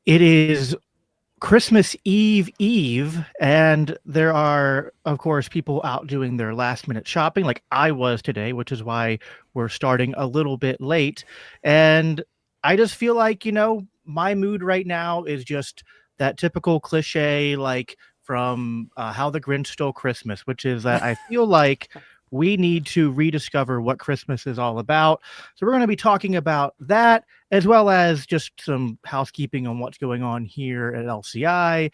It is Christmas Eve, and there are, of course, people out doing their last minute shopping, like I was today, which is why we're starting a little bit late. And I just feel like, my mood right now is just that typical cliche, like from How the Grinch Stole Christmas, which is that I feel like we need to rediscover what Christmas is all about. So we're going to be talking about that, as well as just some housekeeping on what's going on here at LCI,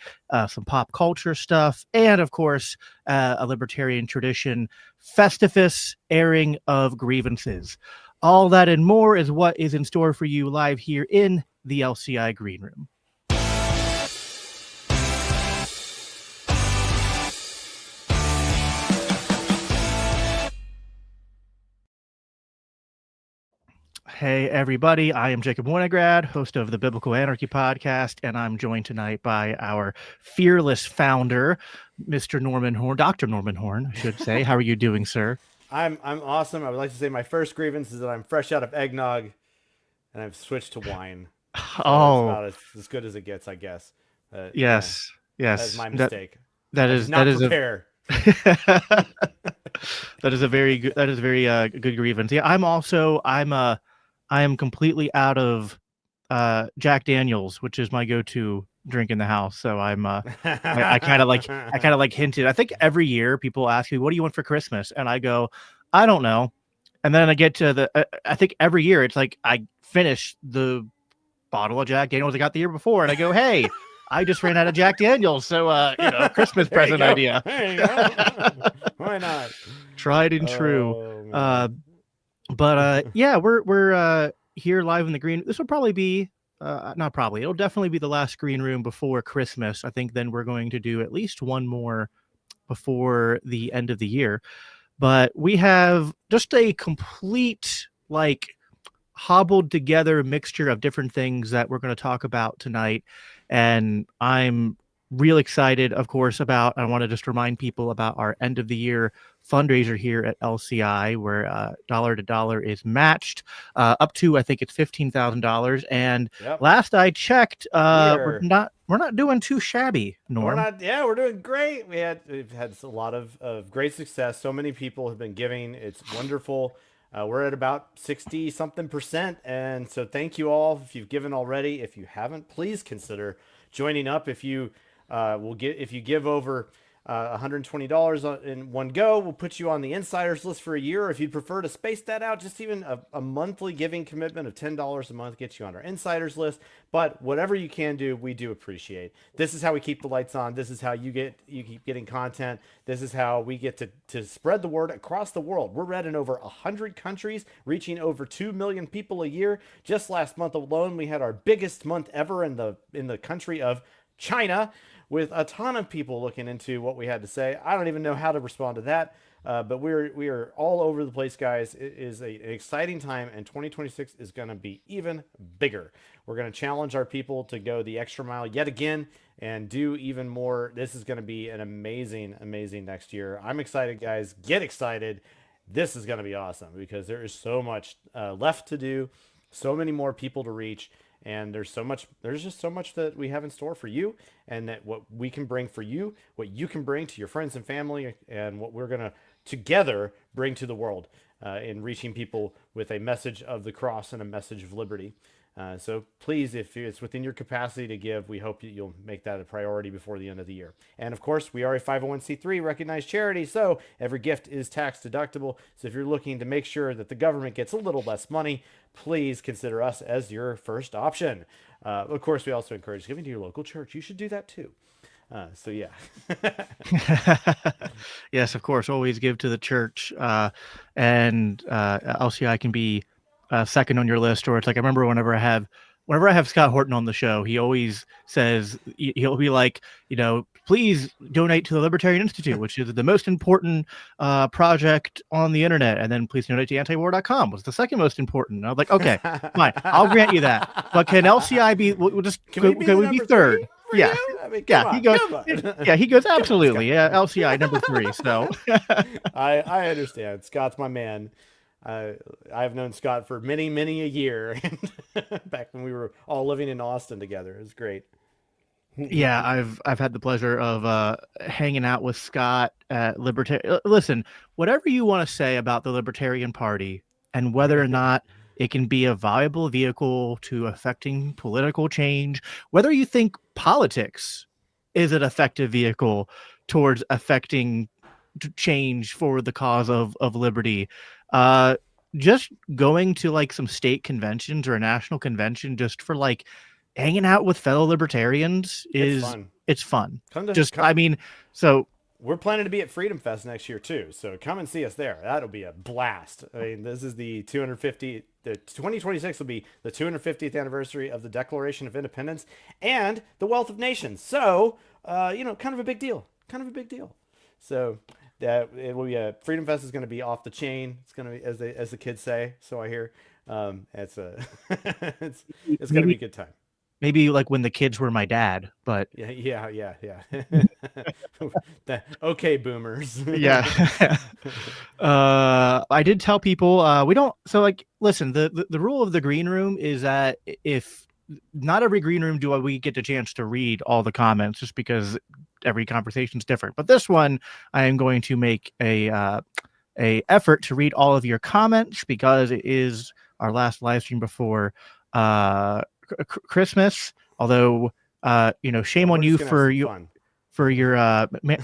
some pop culture stuff, and of course, a libertarian tradition, Festivus airing of grievances. All that and more is what is in store for you live here in the LCI Green Room. Hey, everybody. I am Jacob Winograd, host of the Biblical Anarchy podcast, and I'm joined tonight by our fearless founder, Mr. Norman Horn, Dr. Norman Horn, I should say. How are you doing, sir? I'm awesome. I would like to say my first grievance is that I'm fresh out of eggnog, and I've switched to wine. So it's Oh, about as good as it gets, I guess. yes, That is yes. my mistake. That I did is that not is a prepare. that is a very good good grievance. Yeah, I am completely out of Jack Daniels, which is my go-to drink in the house. So I kind of like hinted. I think every year people ask me, "What do you want for Christmas?" And I go, "I don't know." And then I get to I think every year it's like I finish the bottle of Jack Daniels I got the year before, and I go, "Hey, I just ran out of Jack Daniels, so Christmas There you present go. idea." There you go. Why not? Tried and true. Oh Uh, man. but yeah, we're here live in the green. This will probably be not probably. It'll definitely be the last green room before Christmas. I think then we're going to do at least one more before the end of the year. But we have just a complete hobbled together mixture of different things that we're going to talk about tonight. And I'm real excited, of course, about, I want to just remind people about our end of the year fundraiser here at LCI, where dollar to dollar is matched up to, I think it's $15,000. And Yep. last I checked, We we're are. not doing too shabby, We're Norm. not. Yeah, we're doing great. We've had a lot of great success. So many people have been giving. It's wonderful. We're at about 60 something percent, and so thank you all if you've given already. If you haven't, please consider joining up. If you give over $120 in one go, we'll put you on the insiders list for a year. Or if you'd prefer to space that out, just even a monthly giving commitment of $10 a month gets you on our insiders list. But whatever you can do, we do appreciate. This is how we keep the lights on. This is how you keep getting content. This is how we get to spread the word across the world. We're read in over 100 countries, reaching over 2 million people a year. Just last month alone, we had our biggest month ever in the country of China, with a ton of people looking into what we had to say. I don't even know how to respond to that, but we are all over the place, guys. It is an exciting time, and 2026 is going to be even bigger. We're going to challenge our people to go the extra mile yet again and do even more. This is going to be an amazing, amazing next year. I'm excited, guys. Get excited. This is going to be awesome because there is so much left to do, so many more people to reach, and there's just so much that we have in store for you, and that what we can bring for you, what you can bring to your friends and family, and what we're going to together bring to the world in reaching people with a message of the cross and a message of liberty. So please, if it's within your capacity to give, we hope you'll make that a priority before the end of the year. And of course, we are a 501c3 recognized charity, so every gift is tax deductible. So if you're looking to make sure that the government gets a little less money, please consider us as your first option. Of course, we also encourage giving to your local church. You should do that too. So yeah. Yes, of course, always give to the church. And LCI can be second on your list, or it's like I remember whenever I have Scott Horton on the show, he always says he'll be like, please donate to the Libertarian Institute, which is the most important project on the internet, and then please donate to antiwar.com was the second most important. And I was like, okay, fine, I'll grant you that, but can LCI be? We'll just Can we be the can we be number three third? for Yeah, you? I mean, yeah. come on, He goes, come on. yeah, he goes Come on, absolutely, Scott. yeah. LCI number 3. So I understand. Scott's my man. I've known Scott for many, many a year, back when we were all living in Austin together. It was great. Yeah, I've had the pleasure of hanging out with Scott at Libertarian. Listen, whatever you want to say about the Libertarian Party and whether or not it can be a viable vehicle to affecting political change, whether you think politics is an effective vehicle towards affecting change for the cause of liberty, uh, just going to like some state conventions or a national convention just for like hanging out with fellow libertarians It's is fun. it's fun. Come to Just come. I mean, so We're planning to be at Freedom Fest next year too, so come and see us there. That'll be a blast. I mean, this is the 250. The 2026 will be the 250th anniversary of the Declaration of Independence and the Wealth of Nations. So, kind of a big deal. Kind of a big deal. So that it will be a Freedom Fest is going to be off the chain. It's going to be as the kids say. So I hear. It's a it's going to be a maybe good time. maybe like when the kids were my dad, but Yeah, yeah, yeah, yeah. Okay, boomers. yeah. I did tell people we don't so like listen, the rule of the green room is that if not every green room do we get the chance to read all the comments just because every conversation is different. But this one I am going to make a effort to read all of your comments because it is our last live stream before Christmas. Although shame Well, on we're just you gonna have some fun. for your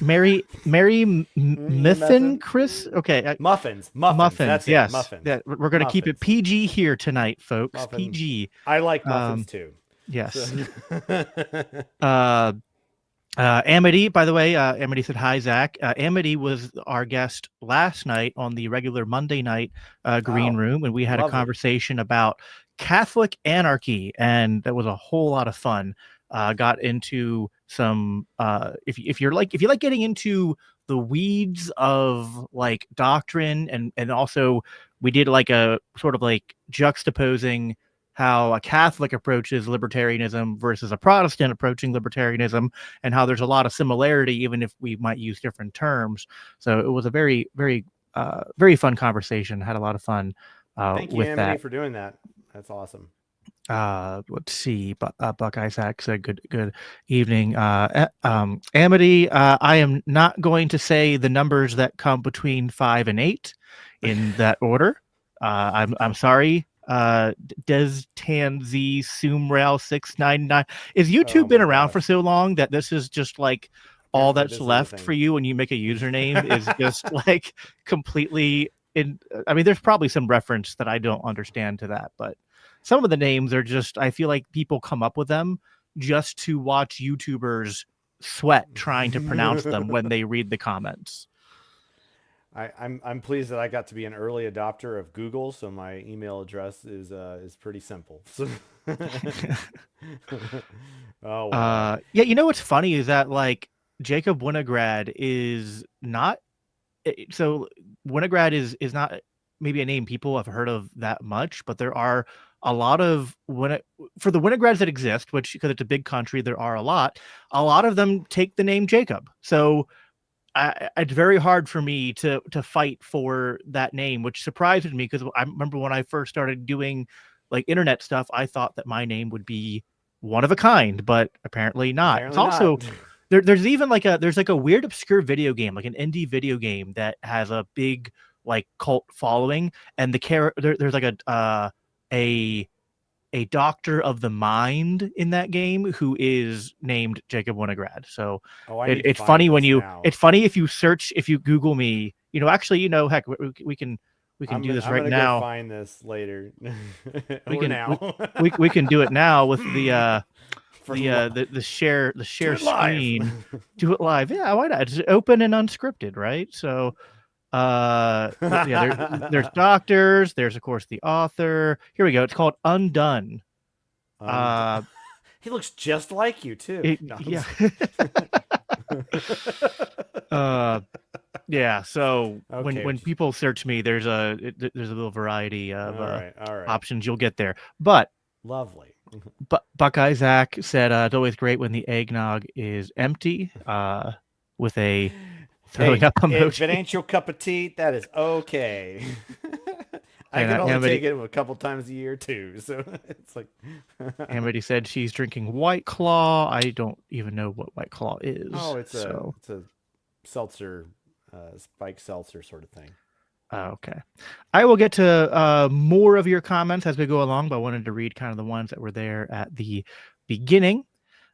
Mary Miffin, Muffin? Chris. Okay, Muffins. Muffins. muffins. That's it. Yes, Muffins. that we're gonna keep it Muffins. PG here tonight, folks. Muffin. PG. I like muffins Um, too. So yes. Uh, Amity, by the way, Amity said hi, Zach. Amity was our guest last night on the regular Monday night green oh, room, and we had a lovely. conversation about Catholic anarchy, and that was a whole lot of fun. Got into some if you like getting into the weeds of like doctrine, and also we did like a sort of like juxtaposing how a Catholic approaches libertarianism versus a Protestant approaching libertarianism, and how there's a lot of similarity, even if we might use different terms. So it was a very, very, very fun conversation. Had a lot of fun Thank you, with Amity, that. for doing that. That's awesome. Let's see. Buck Isaac said, "Good evening, Amity. I am not going to say the numbers that come between 5 and 8 in that order. I'm sorry. Des Tan Z Sumrail 699. Is Oh YouTube been my around for gosh. so long that this is just like all Apparently, that's this is a left for thing. you when you make a username is just like completely in? I mean, there's probably some reference that I don't understand to that, but some of the names are just, I feel like people come up with them just to watch YouTubers sweat trying to pronounce them when they read the comments. I'm pleased that I got to be an early adopter of Google, so my email address is pretty simple. Oh wow. Yeah, you know what's funny is that like Jacob Winograd is not so Winograd is not maybe a name people have heard of that much, but there are a lot of for the Winograds that exist, which because it's a big country, there are a lot of them take the name Jacob. So it's very hard for me to fight for that name, which surprises me because I remember when I first started doing like internet stuff, I thought that my name would be one of a kind, but apparently not. It's Apparently not. also there's even like a weird obscure video game, like an indie video game that has a big like cult following, and there's like a a doctor of the mind in that game who is named Jacob Winograd. So Oh, I need to it's find funny when this now. it's funny if you Google me, actually, heck, we can do this I'm right gonna go now. find this later. We Or can now. we can do it now with For lo- the Do share it live. screen. Do it live. Yeah, why not? It's open and unscripted, right? So yeah, there's doctors, there's of course the author. Here we go. It's called Undone. Und- Uh he looks just like you too. No, yeah. uh yeah, so okay. when people search me, there's a little variety of All right. All right. options you'll get there. But Lovely. Buckeye Zach said it's always great when the eggnog is empty, with a throwing Hey, up if it emoji. ain't your cup of tea, that is okay. I And can only take Amity, it a couple times a year too. So it's like, Amity said she's drinking White Claw. I don't even know what White Claw is. oh, So, it's a seltzer, spike seltzer sort of thing. okay. I will get to more of your comments as we go along, but I wanted to read kind of the ones that were there at the beginning.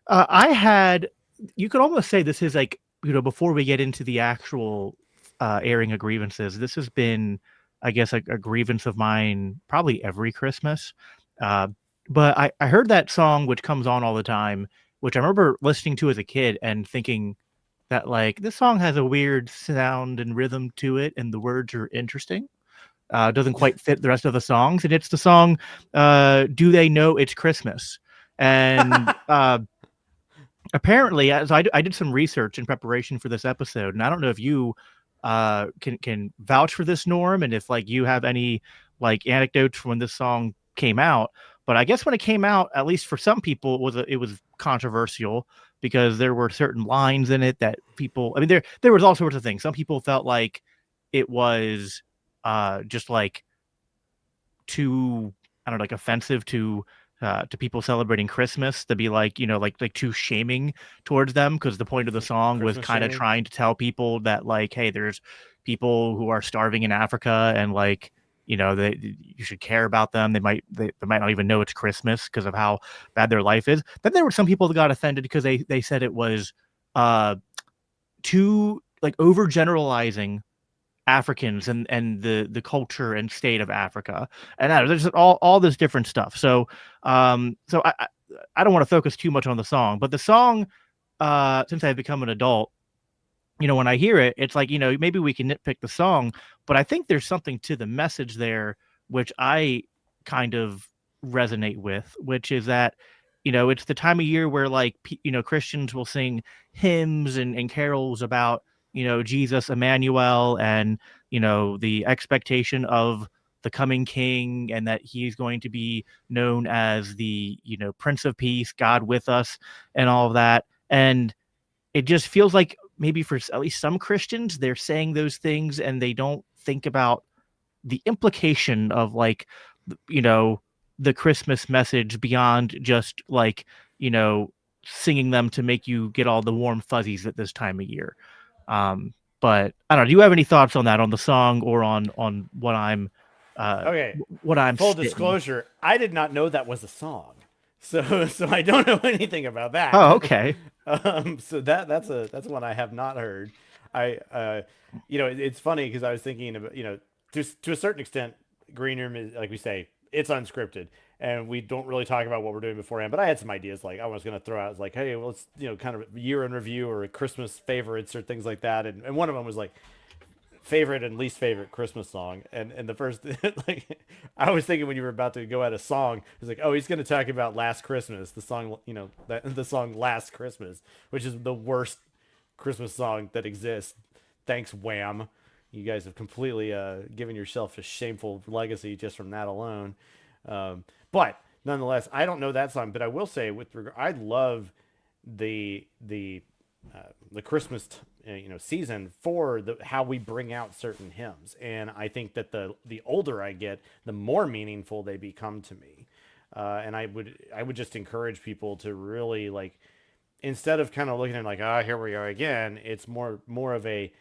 I had, you could almost say this is like, before we get into the actual airing of grievances, this has been, I guess, a grievance of mine probably every Christmas. Uh, but I heard that song, which comes on all the time, which I remember listening to as a kid and thinking that, like, this song has a weird sound and rhythm to it, and the words are interesting. Doesn't quite fit the rest of the songs. And it's the song, Do They Know It's Christmas? And apparently, as I did some research in preparation for this episode, and I don't know if you can vouch for this, Norm, and if like you have any like anecdotes from when this song came out. But I guess when it came out, at least for some people, it was controversial because there were certain lines in it that people. I mean, there was all sorts of things. Some people felt like it was just like too, I don't know, like offensive to people celebrating Christmas, to be like, like too shaming towards them, because the point of the song was Christmas kind of shaming. trying to tell people that, like, hey, there's people who are starving in Africa, and like, you should care about them. They might not even know it's Christmas because of how bad their life is. Then there were some people that got offended because they said it was uh too like overgeneralizing Africans and the culture and state of Africa, and there's all this different stuff. So don't want to focus too much on the song, but the song, since I've become an adult, when I hear it, it's like, maybe we can nitpick the song, but I think there's something to the message there, which I kind of resonate with, which is that, it's the time of year where like, Christians will sing hymns and carols about, Jesus, Emmanuel, and, the expectation of the coming king, and that he's going to be known as the, Prince of Peace, God with us, and all of that. And it just feels like maybe for at least some Christians, they're saying those things and they don't think about the implication of, like, you know, the Christmas message beyond just like, you know, singing them to make you get all the warm fuzzies at this time of year. Um, but I don't know. Do you have any thoughts on that, on the song, or on uh Okay, what I'm full spitting? disclosure, I did not know that was a song, so so I don't know anything about Oh, that. okay. So that's one I have not heard. I it's funny because I was thinking about, to a certain extent, Green Room is, like we say, it's unscripted, and we don't really talk about what we're doing beforehand. But I had some ideas, like I was going to throw out, like, hey, well, let's, kind of year in review or Christmas favorites or things like that, and one of them was like favorite and least favorite Christmas song. And the first, like, I was thinking when you were about to go at a song, it was like, oh, he's going to talk about Last Christmas, the song, the song Last Christmas, which is the worst Christmas song that exists. Thanks, Wham. You guys have completely given yourself a shameful legacy just from that alone. But nonetheless, I don't know that song, but I will say, I love the the Christmas season for how we bring out certain hymns, and I think that the older I get, the more meaningful they become to me. And I would just encourage people to really, like, instead of kind of looking at it like, here we are again, it's more of a,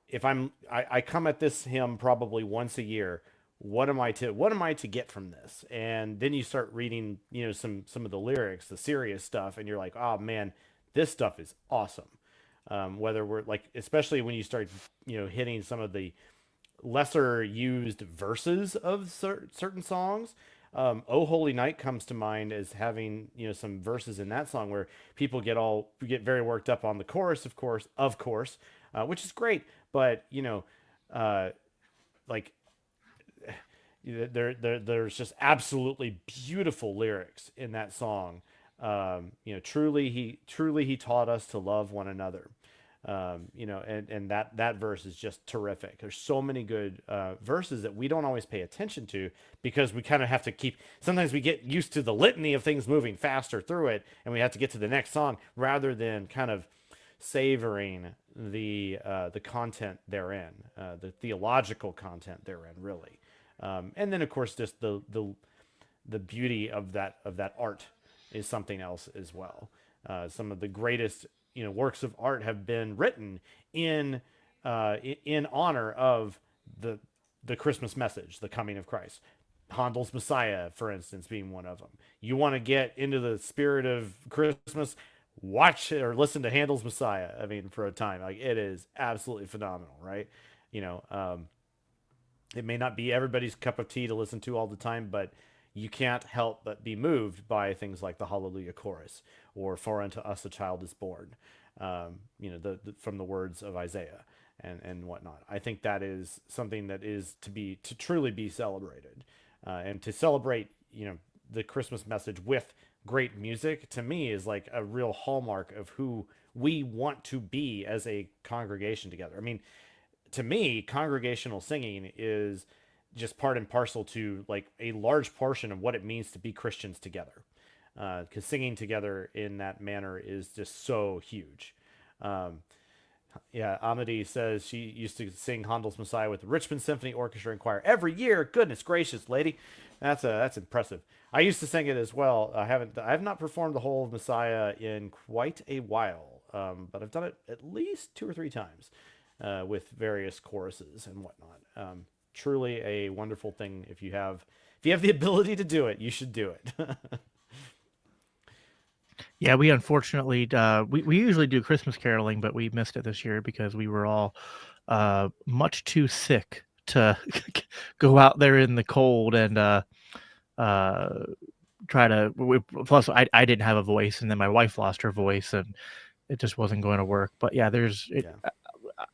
if I come at this hymn probably once a year, what am I to get from this? And then you start reading, some of the lyrics, the serious stuff, and you're like, oh man, this stuff is awesome. Whether we're like, especially when you start, hitting some of the lesser used verses of certain songs. "Oh Holy Night" comes to mind as having, some verses in that song where people get very worked up on the chorus, of course, which is great. But uh, like, there's just absolutely beautiful lyrics in that song. Truly he taught us to love one another. And that verse is just terrific. There's so many good verses that we don't always pay attention to because we kind of have to keep. Sometimes we get used to the litany of things moving faster through it, and we have to get to the next song rather than kind of savoring the content therein, the theological content therein, really. And then of course just the beauty of that art is something else as well. Some of the greatest works of art have been written in in honor of the the Christmas message, the coming of Christ. Handel's Messiah, for instance, being one of them. You want to get into the spirit of Christmas, watch or listen to Handel's Messiah. I mean, for a time, like it is absolutely phenomenal, right? You know, it may not be everybody's cup of tea to listen to all the time, but you can't help but be moved by things like the Hallelujah chorus or "For unto us a child is born," from the words of Isaiah and whatnot. I think that is something that is to truly be celebrated, and to celebrate the Christmas message with great music to me is like a real hallmark of who we want to be as a congregation together. I mean, to me, congregational singing is just part and parcel to like a large portion of what it means to be Christians together. Because singing together in that manner is just so huge. Um, yeah, Amity says she used to sing Handel's Messiah with the Richmond Symphony Orchestra and Choir every year. Goodness gracious, lady, that's impressive. I used to sing it as well. I have not performed the whole of Messiah in quite a while, but I've done it at least 2 or 3 times with various choruses and whatnot. Truly a wonderful thing. If you have the ability to do it, you should do it. Yeah, we unfortunately we usually do Christmas caroling, but we missed it this year because we were all much too sick to go out there in the cold and uh, try to. Plus, I didn't have a voice, and then my wife lost her voice, and it just wasn't going to work. But yeah, Yeah.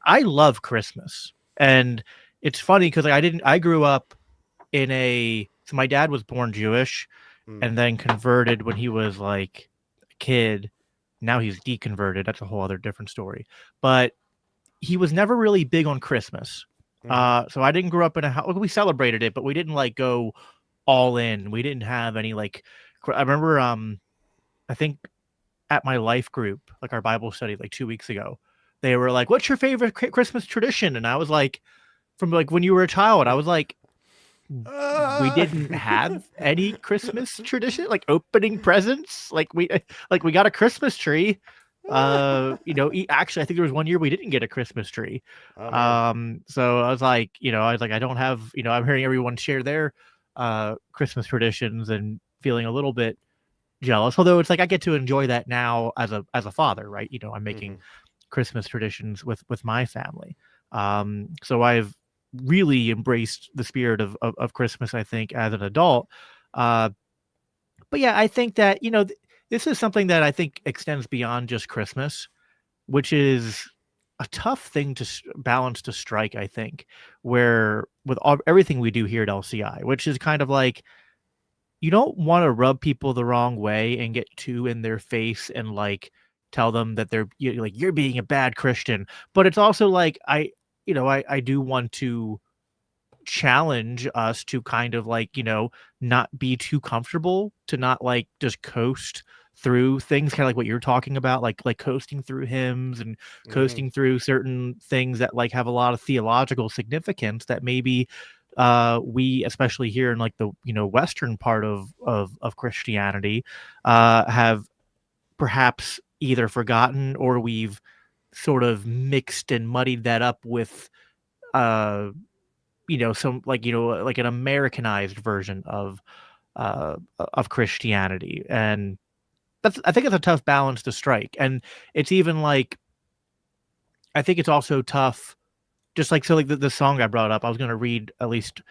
I love Christmas, and it's funny because like, I grew up in a. So my dad was born Jewish, Mm. and then converted when he was like a kid. Now he's deconverted. That's a whole other different story. But he was never really big on Christmas. Mm-hmm. So I didn't grow up in a house. We celebrated it, but we didn't like go all in. We didn't have any like. I remember. I think at my life group, like our Bible study, like 2 weeks ago, they were like, "What's your favorite Christmas tradition?" And I was like, "From like when you were a child," I was like, we Ah! didn't have any Christmas tradition, like opening presents. Like we got a Christmas tree. Actually, I think there was one year we didn't get a Christmas tree. Oh man. So I was like, I don't have, I'm hearing everyone share their Christmas traditions and feeling a little bit jealous. Although it's like I get to enjoy that now as a father, right? I'm Mm-hmm. making Christmas traditions with my family. So I've really embraced the spirit of Christmas, I think, as an adult. Uh, but yeah, I think that, this is something that I think extends beyond just Christmas, which is a tough thing to balance to strike, I think, where with everything we do here at LCI, which is kind of like, you don't want to rub people the wrong way and get too in their face and like tell them that like you're being a bad Christian. But it's also like I do want to challenge us to kind of like not be too comfortable, to not like just coast through things, kind of like what you're talking about, like coasting through hymns and Mm-hmm. coasting through certain things that like have a lot of theological significance that maybe we, especially here in like the western part of Christianity, have perhaps either forgotten, or we've sort of mixed and muddied that up with uh some like an Americanized version of Christianity. And I think it's a tough balance to strike. And it's even like, I think it's also tough, just like, so like the song I brought up, I was going to read at least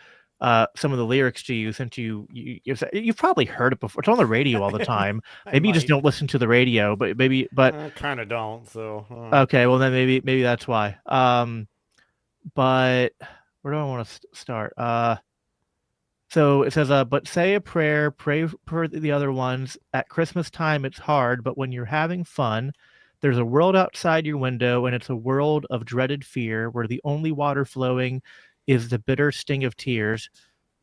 some of the lyrics to you, since you've probably heard it before. It's on the radio all the time. I Maybe you just might. don't listen to the radio, but I kind of don't. So. okay, well then maybe that's why. But where do I want to start? So it says, but say a prayer, pray for the other ones. At Christmas time, it's hard, but when you're having fun, there's a world outside your window, and it's a world of dreaded fear where the only water flowing is the bitter sting of tears.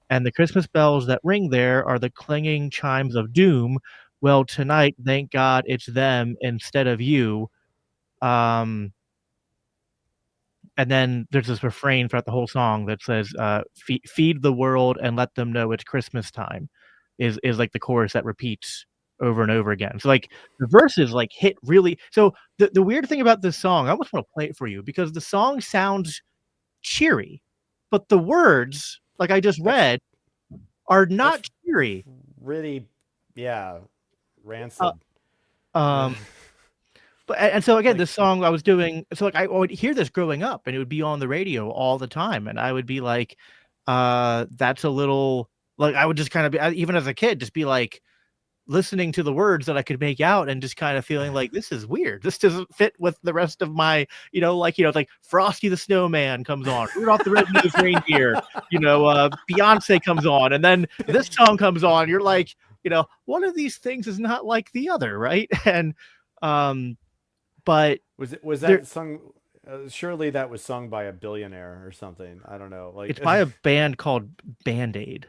And the Christmas bells that ring there are the clanging chimes of doom. Well, tonight, thank God it's them instead of you. Um, and then there's this refrain throughout the whole song that says, "Feed the world and let them know it's Christmas time," is like the chorus that repeats over and over again. So like the verses like hit really. So the weird thing about this song, I almost want to play it for you because the song sounds cheery, but the words, like I just That's read, are that's not cheery. really, yeah, Uh, rancid. um, but and so again, Like, this song I was doing, so like I would hear this growing up, and it would be on the radio all the time, and I would be like, "That's a little," like I would just kind of be, even as a kid, just be like listening to the words that I could make out, and just kind of feeling like this is weird. This doesn't fit with the rest of my, it's like Frosty the Snowman comes on, Rudolph the Red-Nosed Reindeer, Beyonce comes on, and then this song comes on. You're like, one of these things is not like the other, right? And um, but was there, that sung? Surely that was sung by a billionaire or something. I don't know. it's Like by a band called Band Aid.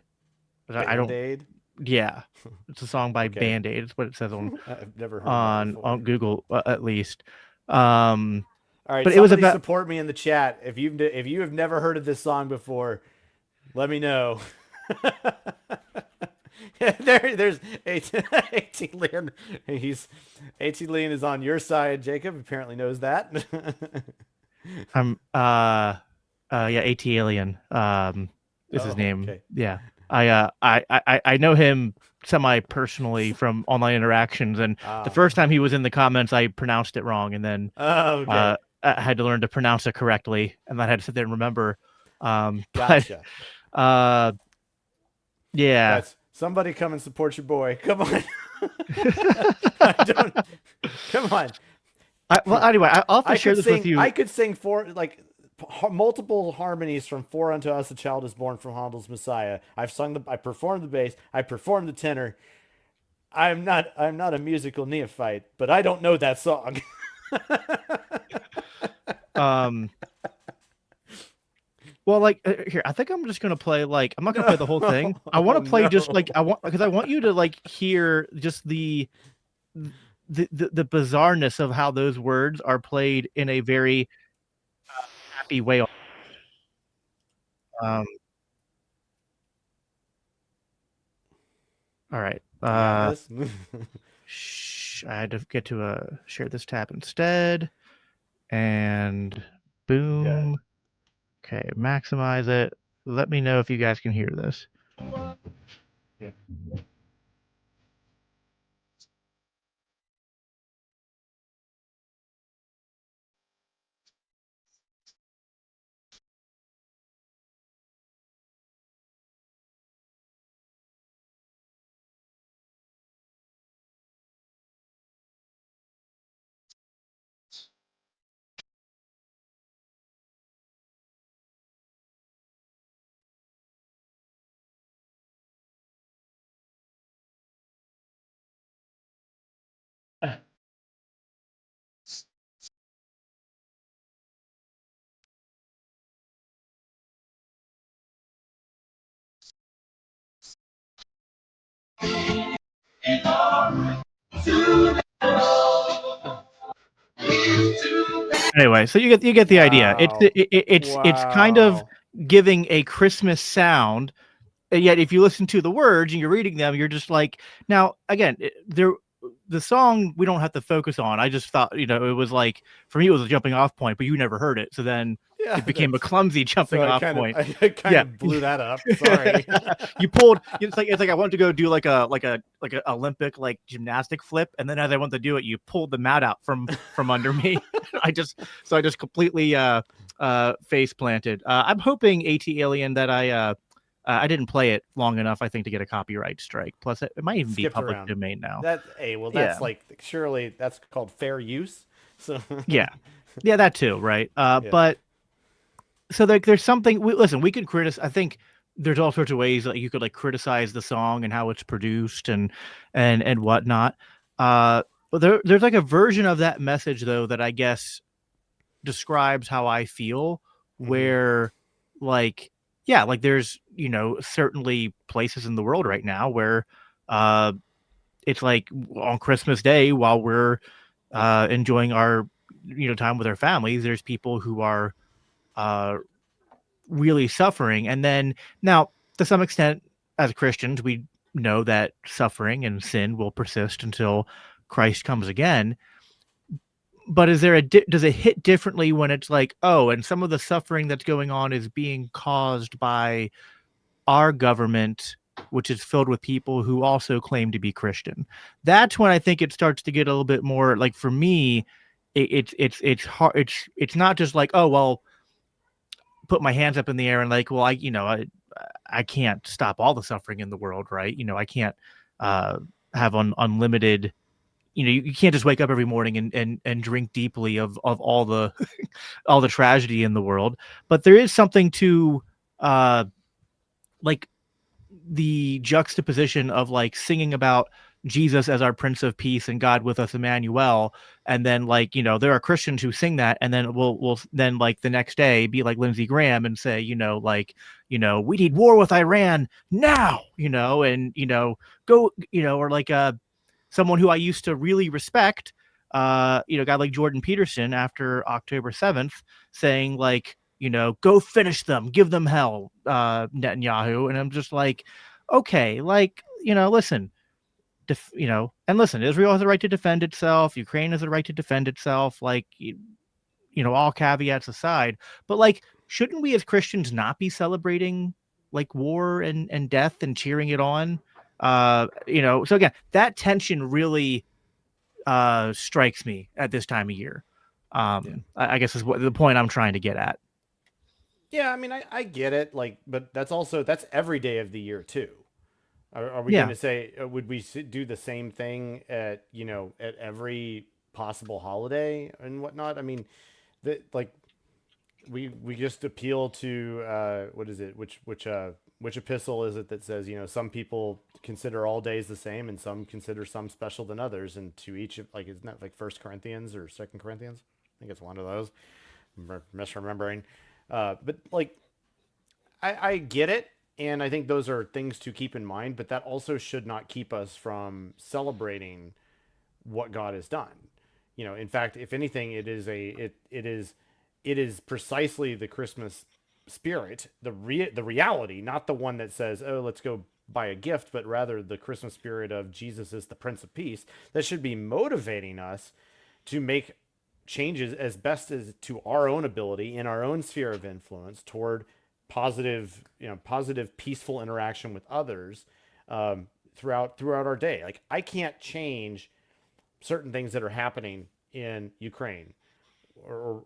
I Band don't. Aid. Yeah, it's a song by Okay, Band Aid. It's what it says on I've never heard that on before. Google, at least. Um, All right, but it was somebody about. support me in the chat. If you have never heard of this song before, let me know. There's 18 Leon. He's 18 Leon is on your side. Jacob apparently knows that. I'm yeah, AT Alien is his Oh, name. okay. Yeah. I know him semi personally from online interactions, and the Ah, first time he was in the comments I pronounced it wrong, and then oh, okay. I had to learn to pronounce it correctly, and then I had to sit there and remember. But Gotcha. uh yeah. That's somebody come and support your boy. Come on. I don't. Come on. Well, anyway, I'll have to I share could this with sing. I you. could sing four like multiple harmonies from "For Unto Us a Child Is Born" from Handel's Messiah. I've sung the. I performed the bass. I performed the tenor. I'm not. I'm not a musical neophyte, but I don't know that song. Um Well, like here, I think I'm just gonna play like I'm not gonna No. play the whole thing. I want Oh to play just no. like because I want you to like hear just the bizarreness of how those words are played in a very happy way. Um, all right. You got this. I had to get to share this tab instead, and boom. Okay, maximize it. Let me know if you guys can hear this. Yeah. Anyway, so you get the idea. Wow. It's kind of Wow. giving a Christmas sound. And yet, if you listen to the words and you're reading them, you're just like, now again, the song we don't have to focus on. I just thought, it was like for me, it was a jumping off point, but you never heard it, so then Yeah, it became a that's clumsy so jumping off point. I kind Yeah, of blew that up. Sorry. you pulled. It's like I wanted to go do like a Olympic like gymnastic flip, and then as I went to do it, you pulled the mat out from under me. I just completely face planted. I'm hoping AT Alien that I didn't play it long enough, I think, to get a copyright strike. Plus, it might even be Skipped public around. domain now. That hey, well Yeah, that's like surely that's called fair use. So yeah, yeah, that too, right? yeah. But so like, there's something. Listen, we could criticize. I think there's all sorts of ways that you could like criticize the song and how it's produced and whatnot. But there's like a version of that message though that I guess describes how I feel, Mm-hmm. where like yeah, like there's certainly places in the world right now where uh it's like on Christmas Day while we're enjoying our time with our families, there's people who are uh, really suffering. And then now, to some extent, as Christians, we know that suffering and sin will persist until Christ comes again. But is there does it hit differently when it's like, oh, and some of the suffering that's going on is being caused by our government, which is filled with people who also claim to be Christian? That's when I think it starts to get a little bit more like, for me, it's hard. It's not just like, oh well, put my hands up in the air and like, well, I can't stop all the suffering in the world, right? I can't uh, have unlimited. You can't just wake up every morning and drink deeply of all the all the tragedy in the world. But there is something to uh, like the juxtaposition of like singing about Jesus as our Prince of Peace and God with us, Emmanuel, and then like there are Christians who sing that, and then we'll then like the next day be like Lindsey Graham and say like we need war with Iran now, and go or like someone who I used to really respect, a guy like Jordan Peterson after October 7th, saying like, go finish them, give them hell, Netanyahu. And I'm just like, okay, like, listen, and listen, Israel has a right to defend itself. Ukraine has a right to defend itself. Like, all caveats aside, but like, shouldn't we as Christians not be celebrating like war and death and cheering it on? So again, that tension really strikes me at this time of year. Yeah. I guess is what the point I'm trying to get at. Yeah, I mean, I get it. Like, but that's every day of the year too. Are we going Yeah. to say would we do the same thing at at every possible holiday and whatnot? I mean, like we just appeal to what is it? Which epistle is it that says some people consider all days the same and some consider some special than others, and to each of like isn't that like First Corinthians or Second Corinthians? I think it's one of those. I'm misremembering, but like I get it. And I think those are things to keep in mind, but that also should not keep us from celebrating what God has done. In fact, if anything, it is precisely the Christmas spirit, the reality, not the one that says, "Oh, let's go buy a gift," but rather the Christmas spirit of Jesus is the Prince of Peace that should be motivating us to make changes as best as to our own ability in our own sphere of influence toward positive, peaceful interaction with others throughout our day. Like I can't change certain things that are happening in Ukraine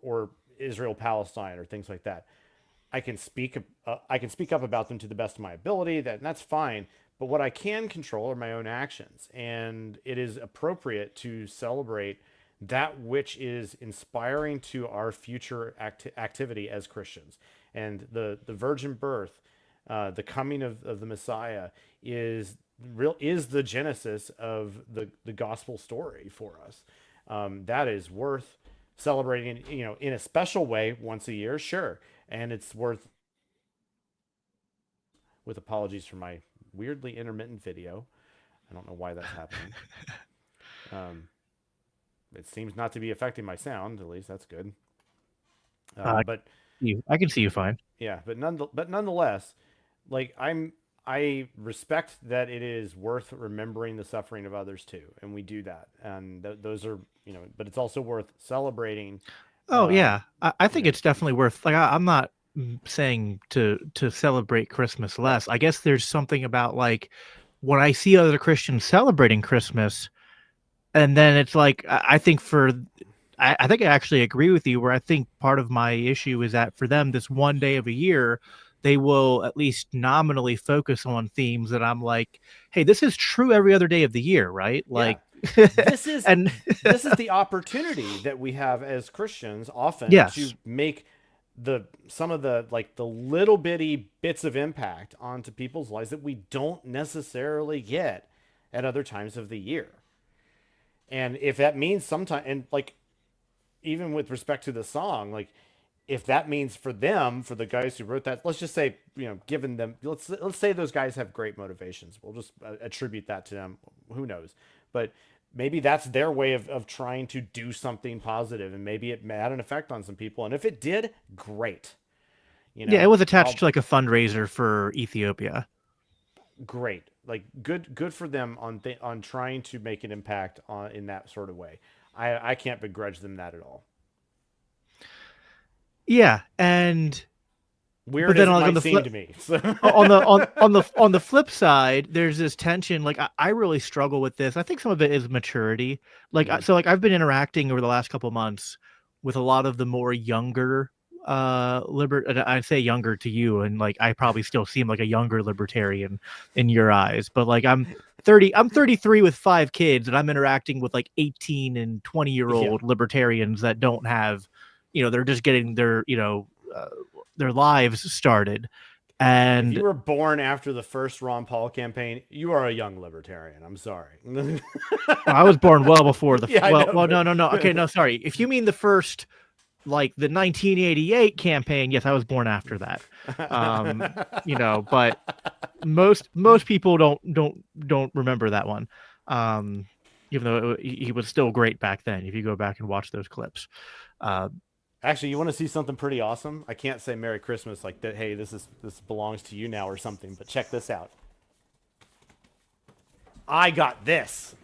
or Israel Palestine or things like that. I can speak up about them to the best of my ability. That's fine. But what I can control are my own actions, and it is appropriate to celebrate that which is inspiring to our future activity as Christians. And the virgin birth, the coming of the Messiah is the genesis of the gospel story for us. That is worth celebrating, in a special way once a year, sure, and it's worth, with apologies for my weirdly intermittent video. I don't know why that's happening. Um, it seems not to be affecting my sound. At least that's good. Uh, But I can see you fine. yeah, but nonetheless, like I respect that it is worth remembering the suffering of others too, and we do that, and those are but it's also worth celebrating. Oh Uh, yeah, I you think know, it's definitely worth. Like, I'm not saying to celebrate Christmas right? less. I guess there's something about like when I see other Christians celebrating Christmas, and then it's like I think I think I actually agree with you. Where I think part of my issue is that for them, this one day of a year, they will at least nominally focus on themes that I'm like, hey, this is true every other day of the year, right? Yeah, Like, this is and this is the opportunity that we have as Christians often yes, to make the some of the like the little bitty bits of impact onto people's lives that we don't necessarily get at other times of the year. And if that means sometime, and like even with respect to the song, like if that means for them, for the guys who wrote that, let's just say, given them, let's say those guys have great motivations. We'll just attribute that to them. Who knows? But maybe that's their way of trying to do something positive, and maybe it had an effect on some people. And if it did, great. Yeah, it was attached I'll to like a fundraiser for Ethiopia. great. Like good for them on trying to make an impact on in that sort of way. I can't begrudge them that at all. Yeah, and but Weird then as it like on might the seem flip to me. So on the flip side, there's this tension. Like I really struggle with this. I think some of it is maturity. Like Mhm. so, like I've been interacting over the last couple of months with a lot of the more younger and I say younger to you, and like I probably still seem like a younger libertarian in your eyes. But like I'm 33 with 5 kids, and I'm interacting with like 18 and 20-year Yeah. old libertarians that don't have, they're just getting their lives started. If you And were born after the first Ron Paul campaign, you are a young libertarian. I'm sorry. I was born well before Yeah, I know, no, no, no. Okay, but no, sorry. If you mean the first, like the 1988 campaign, yes, I was born after that. But most people don't remember that one. Um, Even though he was still great back then. If you go back and watch those clips, uh, actually, you want to see something pretty awesome? I can't say Merry Christmas like that. Hey, this belongs to you now or something. But check this out. I got this.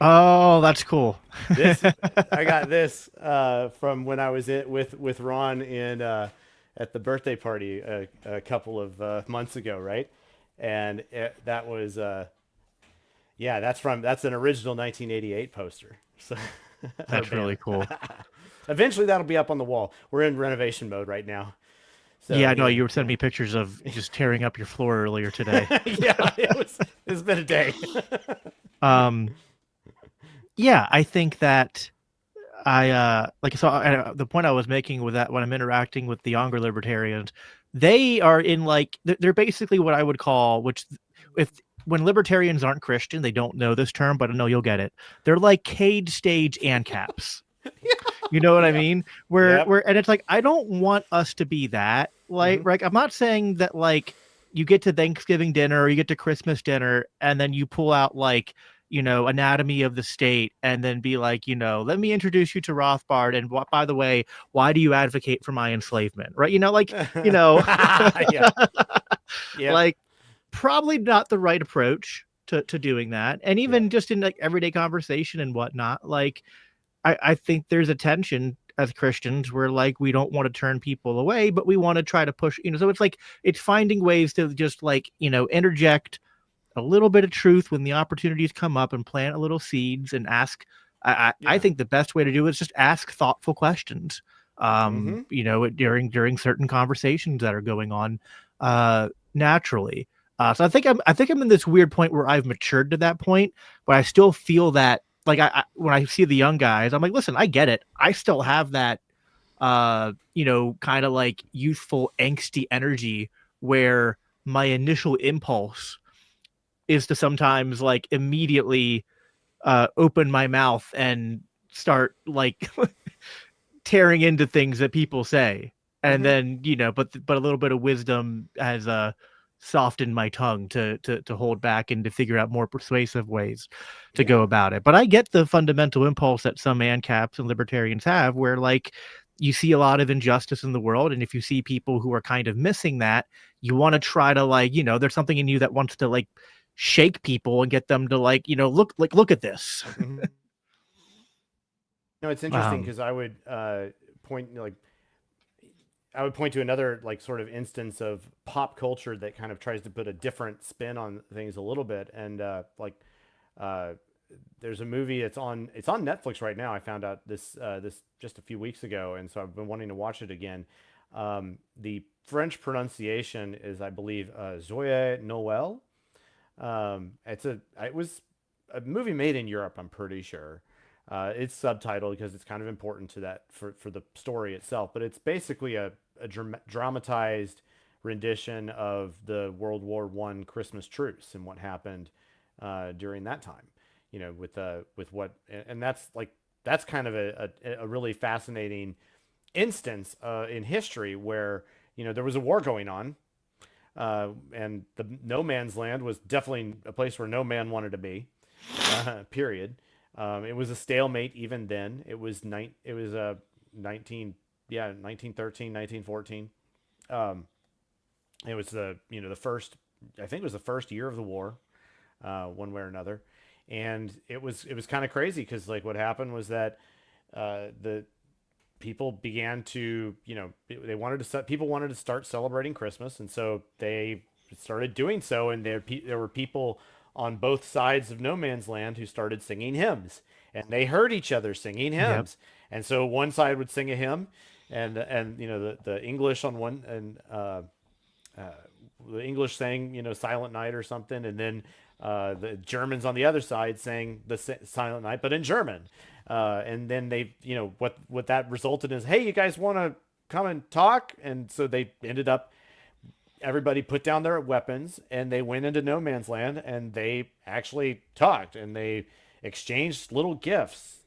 oh, that's cool. This I got this from when I was with Ron in at the birthday party a couple of months ago, right? And that was yeah, that's an original 1988 poster. So or That's really banner. cool. Eventually that'll be up on the wall. We're in renovation mode right now. Yeah, So, I know you were sending yeah. me pictures of just tearing up your floor earlier today. Yeah, it's been a day. Um, yeah, I think that the point I was making with that when I'm interacting with the younger libertarians, they are in like they're basically what I would call, which if when libertarians aren't Christian, they don't know this term, but I know you'll get it. They're like cage stage ANCAPs. You know what I Yeah. mean? Yep. And it's like I don't want us to be that. Hmm. Like I'm not saying that like you get to Thanksgiving dinner or you get to Christmas dinner and then you pull out like, Anatomy of the State and then be like, let me introduce you to Rothbard and by the way, why do you advocate for my enslavement? Right? You know, Yeah. Yep. like probably not the right approach to doing that. And Yeah. even just in like everyday conversation and whatnot, like I think there's a tension as Christians where like we don't want to turn people away, but we want to try to push, so it's like it's finding ways to just like, interject a little bit of truth when the opportunities come up and plant a little seeds and ask. I Yeah. think the best way to do it is just ask thoughtful questions. Hmm. During certain conversations that are going on naturally. So I think I'm in this weird point where I've matured to that point, but I still feel that like when I see the young guys, I'm like, listen, I get it. I still have that kind of like youthful angsty energy where my initial impulse is to sometimes like immediately open my mouth and start like tearing into things that people say, and Hmm. then but a little bit of wisdom has softened my tongue to hold back and to figure out more persuasive ways to Yeah. go about it. But I get the fundamental impulse that some ANCAPs and libertarians have, where like you see a lot of injustice in the world, and if you see people who are kind of missing that, you want to try to like there's something in you that wants to like shake people and get them to like look at this. Hmm. No, it's interesting um because point like I would point to another like sort of instance of pop culture that kind of tries to put a different spin on things a little bit, and uh, there's a movie. It's on Netflix right now. I found out this just a few weeks ago, and so I've been wanting to watch it again. The French pronunciation is, I believe, Zoya Noel. It was a movie made in Europe. I'm pretty sure. It's subtitled because it's kind of important to that for the story itself. But it's basically a dramatized rendition of the World War I Christmas truce and what happened during that time. With what, and that's kind of a really fascinating instance in history where there was a war going on, and the no man's land was definitely a place where no man wanted to be. period. It was a stalemate even then. It was a 19 yeah 1913 1914. Um, it was the first, I think it was the first year of the war, one way or another, and it was kind of crazy because like what happened was that the people began to, they wanted to people wanted to start celebrating Christmas, and so they started doing so. And there were people on both sides of no man's land who started singing hymns, and they heard each other singing Yep. hymns. And so one side would sing a hymn, and the English on one, and the English sang, Silent Night or something, and then the Germans on the other side sang the Silent Night, but in German. And then they, what that resulted is, hey, you guys want to come and talk? And so they ended up, everybody put down their weapons and they went into no man's land and they actually talked and they exchanged little gifts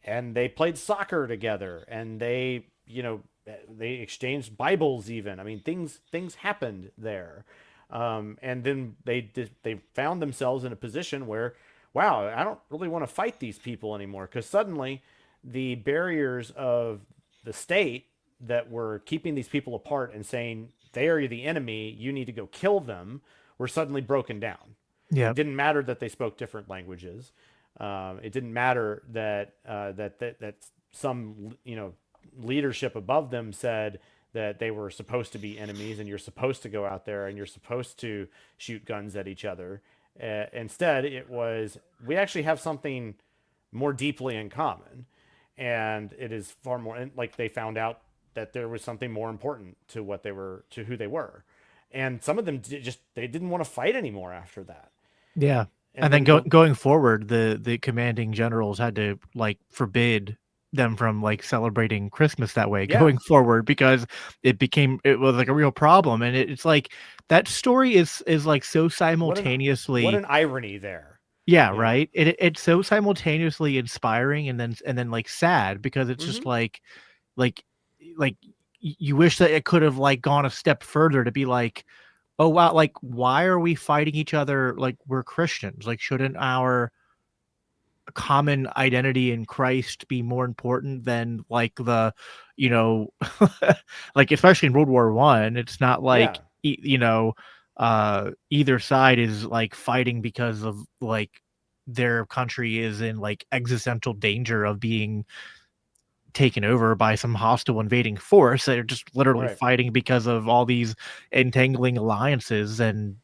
and they played soccer together and they exchanged Bibles even. I mean, things happened there. And then they found themselves in a position where, wow, I don't really want to fight these people anymore, because suddenly the barriers of the state that were keeping these people apart and saying they are the enemy, you need to go kill them, were suddenly broken down. It Yep. didn't matter that they spoke different languages. It didn't matter that some leadership above them said that they were supposed to be enemies and you're supposed to go out there and you're supposed to shoot guns at each other. Instead, it was, we actually have something more deeply in common, and it is far more. And like they found out that there was something more important to what they were, to who they were, and some of them they didn't want to fight anymore after that. Yeah. And And then then the going forward, the commanding generals had to like forbid them from like celebrating Christmas that way yeah, going forward because it was like a real problem. And it's like that story is like so what simultaneously. an irony there, Yeah, you know. right. It's so simultaneously inspiring and then like sad because it's Mm-hmm. just like like you wish that it could have like gone a step further to be like, oh wow, like why are we fighting each other? Like we're Christians. Like shouldn't our common identity in Christ be more important than like you know, like especially in World War One, it's not Yeah, like either side is like fighting because of like their country is in like existential danger of being taken over by some hostile invading force. They're just literally right. fighting because of all these entangling alliances and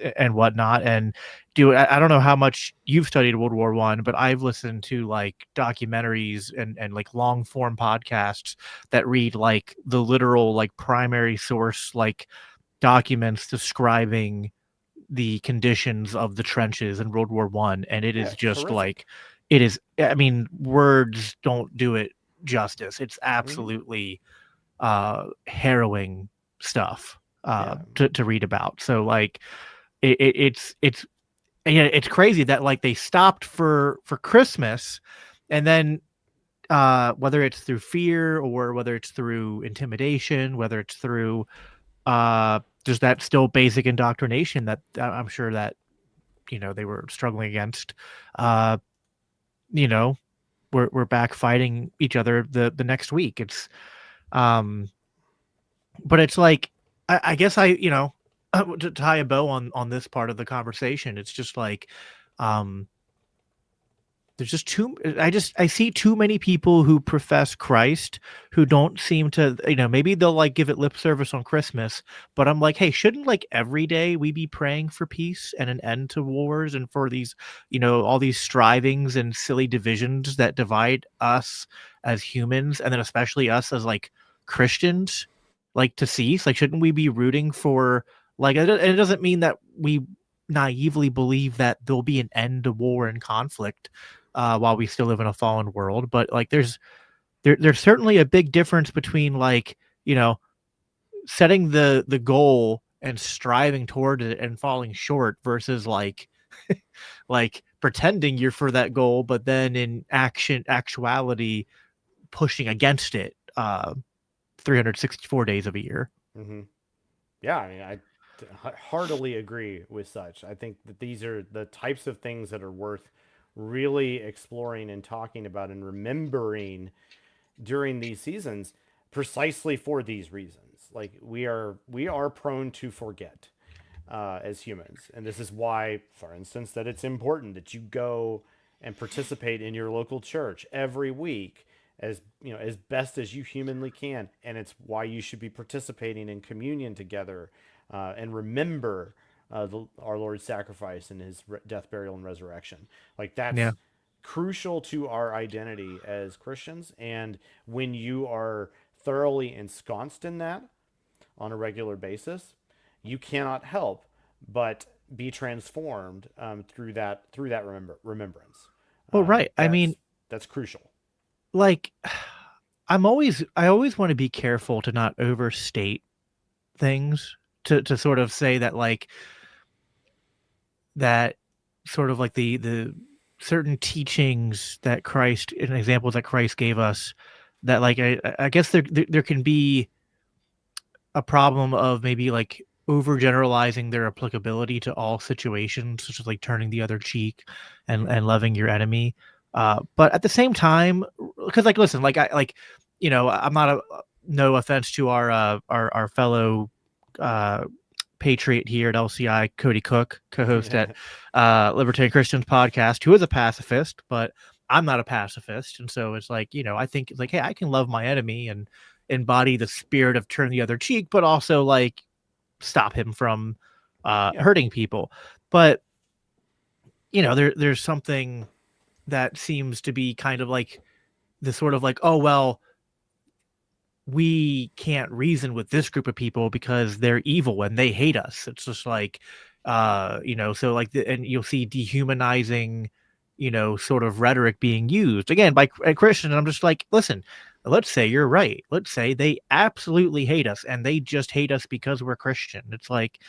whatnot. And I don't know how much you've studied World War One, but I've listened to like documentaries and like long form podcasts that read like the literal like primary source like documents describing the conditions of the trenches in World War One, and it Yeah, is it's just horrific. like it is. I mean, words don't do it justice. It's Mm-hmm. absolutely harrowing stuff Yeah. to read about. So like it's yeah, it's crazy that like they stopped for Christmas, and then whether it's through fear or whether it's through intimidation, whether it's through just that still basic indoctrination that I'm sure that they were struggling against, uh you know we're back fighting each other the next week. It's um but it's like I guess to tie a bow on this part of the conversation, it's just like um there's just too I see too many people who profess Christ who don't seem to, maybe they'll like give it lip service on Christmas, but I'm like, hey, shouldn't like every day we be praying for peace and an end to wars and for these, all these strivings and silly divisions that divide us as humans, and then especially us as like Christians, like to cease? Like, shouldn't we be rooting for like, and it doesn't mean that we naively believe that there'll be an end to war and conflict while we still live in a fallen world. But like, there's certainly a big difference between like, you know, setting the goal and striving toward it and falling short versus like like pretending you're for that goal, but then in actuality pushing against it 364 days of a year. Mm-hmm. Yeah. I mean, heartily agree with such. I think that these are the types of things that are worth really exploring and talking about and remembering during these seasons, precisely for these reasons. Like we are prone to forget as humans, and this is why, for instance, that it's important that you go and participate in your local church every week, as as best as you humanly can, and it's why you should be participating in communion together, and remember our Lord's sacrifice and his death, burial, and resurrection. Like Yeah. that's crucial to our identity as Christians. And when you are thoroughly ensconced in that on a regular basis, you cannot help but be transformed through that remembrance. Well, right. I mean, That's crucial. like I always want to be careful to not overstate things, to sort of say that like that sort of like the certain teachings that Christ and examples that Christ gave us, that like I guess there can be a problem of maybe like overgeneralizing their applicability to all situations, such as like turning the other cheek Mm-hmm. and loving your enemy. But at the same time, because like listen, like I'm not a, no offense to our fellow uh patriot here at LCI, Cody Cook, co-host at Libertarian Christians podcast, who is a pacifist, but I'm not a pacifist, and so it's like I think it's like, hey, I can love my enemy and embody the spirit of turn the other cheek, but also like stop him from Yeah. hurting people. But there's something that seems to be kind of like the sort of like, oh well, we can't reason with this group of people because they're evil and they hate us. It's just like, so like, and you'll see dehumanizing, sort of rhetoric being used again by a Christian. And I'm just like, listen, let's say you're right. Let's say they absolutely hate us and they just hate us because we're Christian. It's like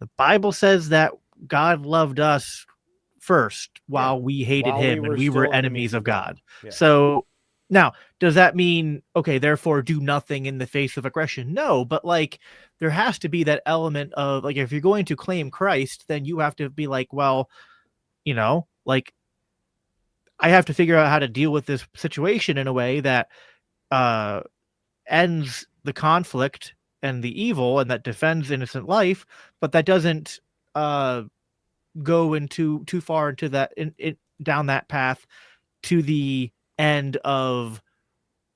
the Bible says that God loved us first Yeah. while we hated While we him and were we were still enemies enemies of of God. God. Yeah. So now, does that mean, okay, therefore do nothing in the face of aggression? No, but like there has to be that element of like, if you're going to claim Christ, then you have to be like, well, like I have to figure out how to deal with this situation in a way that uh ends the conflict and the evil and that defends innocent life, but that doesn't uh go into too far into down that path to the end of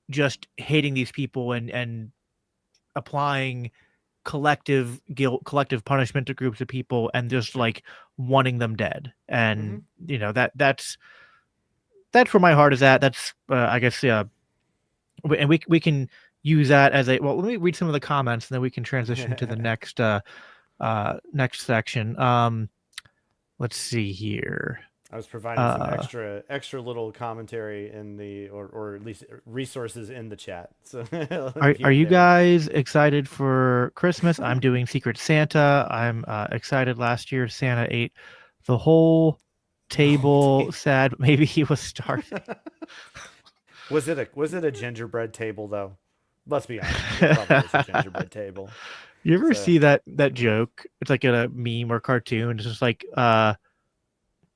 just hating these people and applying collective guilt, collective punishment to groups of people, and just Sure. like wanting them dead. Mm-hmm. And that's where my heart is at. That's I guess, yeah. And we can use that as a, well, let me read some of the comments and then we can transition to the next section. Let's see here. I was providing some Uh extra little commentary in the, or at least resources in the chat. So are here and you there. guys excited for Christmas? I'm doing Secret Santa. I'm excited. Last year Santa ate the whole The whole table. table. Sad, maybe he was starving. Was it a gingerbread table though? Let's be honest. It probably was a gingerbread table. You ever So see that joke? It's like a meme or cartoon. It's just like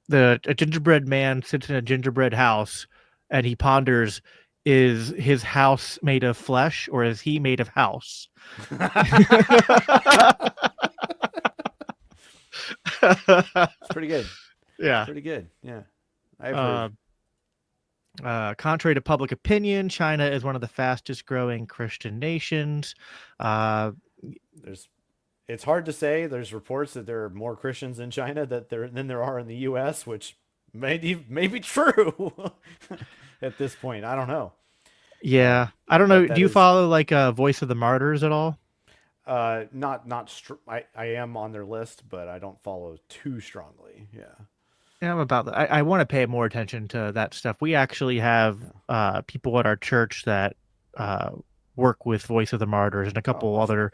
the a gingerbread man sits in a gingerbread house and he ponders, is his house made of flesh or is he made of house? it's pretty good. It's Yeah. pretty good. Yeah, I've heard. Uh, Contrary to public opinion, China is one of the fastest growing Christian nations. Uh, There's. It's hard to say. There's reports that there are more Christians in China than there are in the U.S., which may be true at this point. I don't know. yeah, I don't But know. that Do you is follow like Voice of the Martyrs at all? I am on their list, but I don't follow too strongly. Yeah. Yeah, I'm about that. I want to pay more attention to that stuff. We actually have Yeah. people at our church that uh, work with Voice of the Martyrs and Oh, awesome.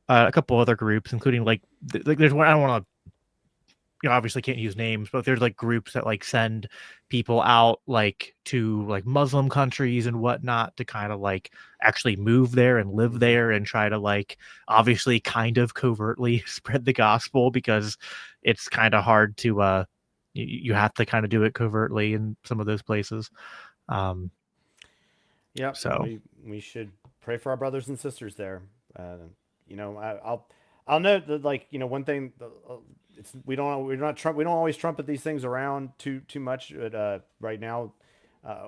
a couple other groups, including like there's one, I don't want to obviously can't use names, but there's like groups that like send people out like to like Muslim countries and whatnot to kind of like actually move there and live Hmm. there and try to like obviously kind of covertly spread the gospel, because it's kind of hard to you have to kind of do it covertly in some of those places. Um, Yep, and so we should pray for our brothers and sisters there. I'll note that, like, one thing, it's we're not Trump, we don't always trumpet these things around too much, but right now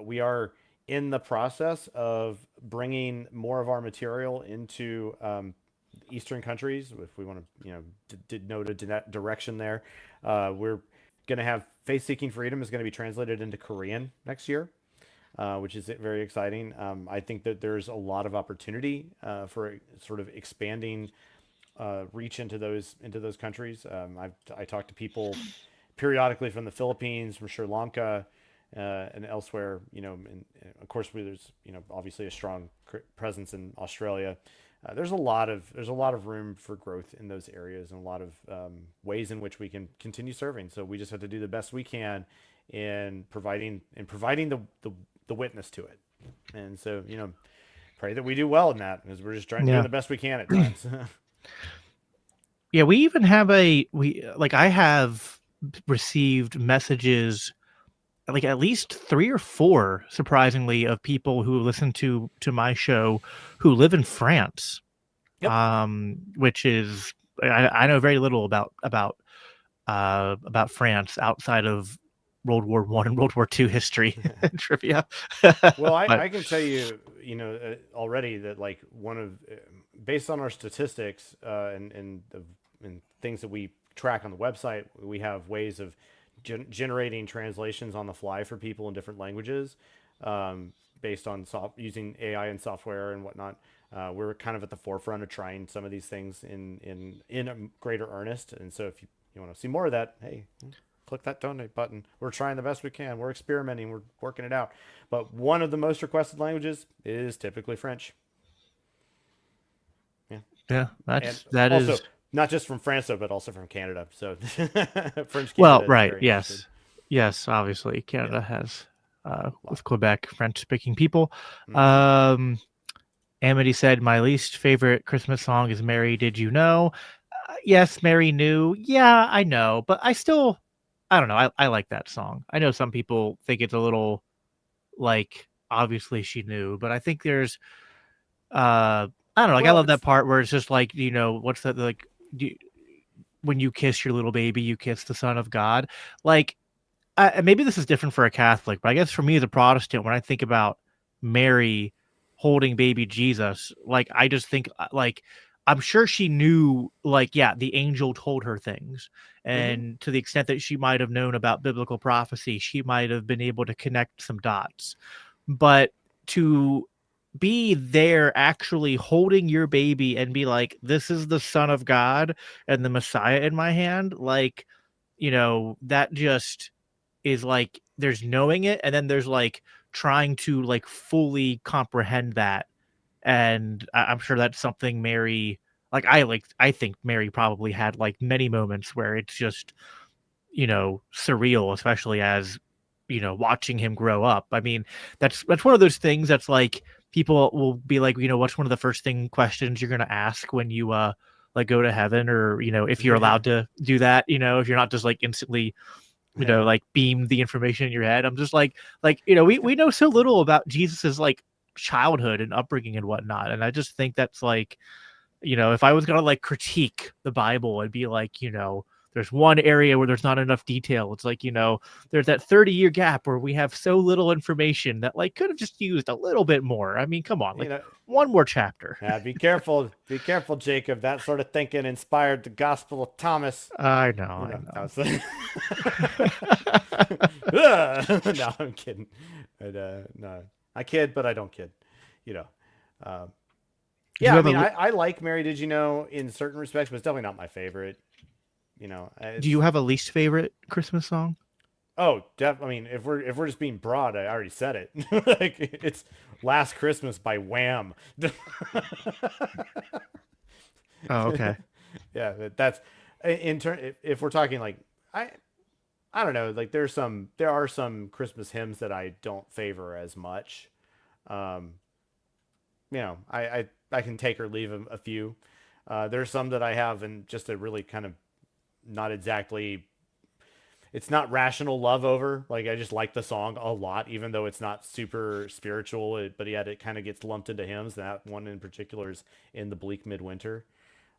we are in the process of bringing more of our material into Eastern countries. If we want to, note a direction there, we're going to have Faith Seeking Freedom is going to be translated into Korean next year, which is very exciting. I think that there's a lot of opportunity for sort of expanding reach into those countries. I talk to people periodically from the Philippines, from Sri Lanka, and elsewhere. And of course, there's obviously a strong presence in Australia. There's a lot of room for growth in those areas, and a lot of ways in which we can continue serving. So we just have to do the best we can in providing the witness to it. And so, pray that we do well in that, because we're just doing yeah. the best we can at times. Yeah, we even have I have received messages, like at least 3 or 4, surprisingly, of people who listen to my show who live in France. Yep. Which is, I know very little about France outside of World War One and World War II history trivia. Well, But I can tell you, already that, like, based on our statistics, and things that we track on the website, we have ways of generating translations on the fly for people in different languages, based on using AI and software and whatnot. We're kind of at the forefront of trying some of these things in a greater earnest. And so, if you want to see more of that, hey, click that donate button. We're trying the best we can. We're experimenting. We're working it out. But one of the most requested languages is typically French. Yeah. yeah, And that also, is not just from France, though, but also from Canada. So French well, Canada is right, very interested. yes, yes. Obviously, Yeah. Canada has A lot. with Quebec French-speaking people. Hmm. Um, Amity said, "My least favorite Christmas song is Mary Did You Know?" Yes, Mary knew. Yeah, I know, but I don't know. I like that song. I know some people think it's a little like obviously she knew, but I think there's I don't know. Like I Well, love that it's part where it's just like, what's that like? Do, when you kiss your little baby, you kiss the Son of God. Like maybe this is different for a Catholic, but I guess for me as a Protestant, when I think about Mary holding baby Jesus, like I just think like I'm sure she knew, like, yeah, the angel told her things, hmm and to the extent that she might have known about biblical prophecy, she might have been able to connect some dots. But to be there actually holding your baby and be like, this is the Son of God and the Messiah in my hand, like, that just is like there's knowing it, and then there's like trying to like fully comprehend that. And I'm sure that's something Mary, I think Mary probably had like many moments where it's just, surreal, especially as, watching him grow up. I mean, that's one of those things that's like people will be like, what's one of the first questions you're gonna ask when you like go to heaven, or if you're allowed to do that, if you're not just like instantly like beam the information in your head. I'm just like, we know so little about Jesus's like childhood and upbringing and whatnot. And I just think that's like, if I was gonna like critique the Bible and be like, there's one area where there's not enough detail. It's like, there's that 30-year gap where we have so little information that like could have just used a little bit more. I mean, come on, you like know, one more chapter. be careful, Jacob. That sort of thinking inspired the Gospel of Thomas. I know, You I know, I know. was like, no, I'm kidding. No, I kid, but I don't kid. You know, um, Do you yeah. I have a mean, li- I like Mary Did You Know in certain respects, but it's definitely not my favorite. do you It's have a least favorite Christmas song? I mean, if we're just being broad, I already said it. Like, it's Last Christmas by Wham. Oh, okay. Yeah, that's in turn. If we're talking like, I don't know. Like there are some Christmas hymns that I don't favor as much. Um, I can take or leave a few. There's some that I have and just a really kind of not exactly. It's not rational love over. Like I just like the song a lot, even though it's not super spiritual. But yet it kind of gets lumped into hymns. That one in particular is "In the Bleak Midwinter."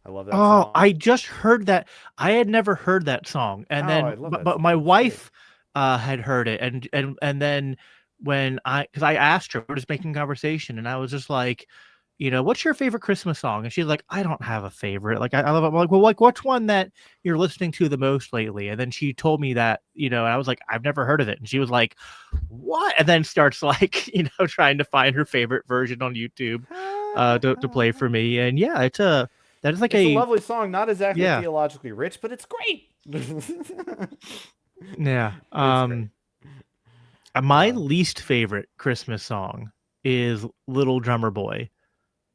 I love that Oh, song. I just heard that. I had never heard that song, and Oh, I then love but, that but song. my It's great. wife had heard it, and then when because I asked her, we're just making conversation, and I was just like, what's your favorite Christmas song? And she's like, I don't have a favorite. Like I love it. I'm like, well, like what's one that you're listening to the most lately? And then she told me that, and I was like, I've never heard of it, and she was like, what? And then starts like, trying to find her favorite version on YouTube, to play for me, and yeah, that is like It's a a lovely song, not exactly yeah. theologically rich, but it's great. Yeah. It's great. My Uh, least favorite Christmas song is Little Drummer Boy.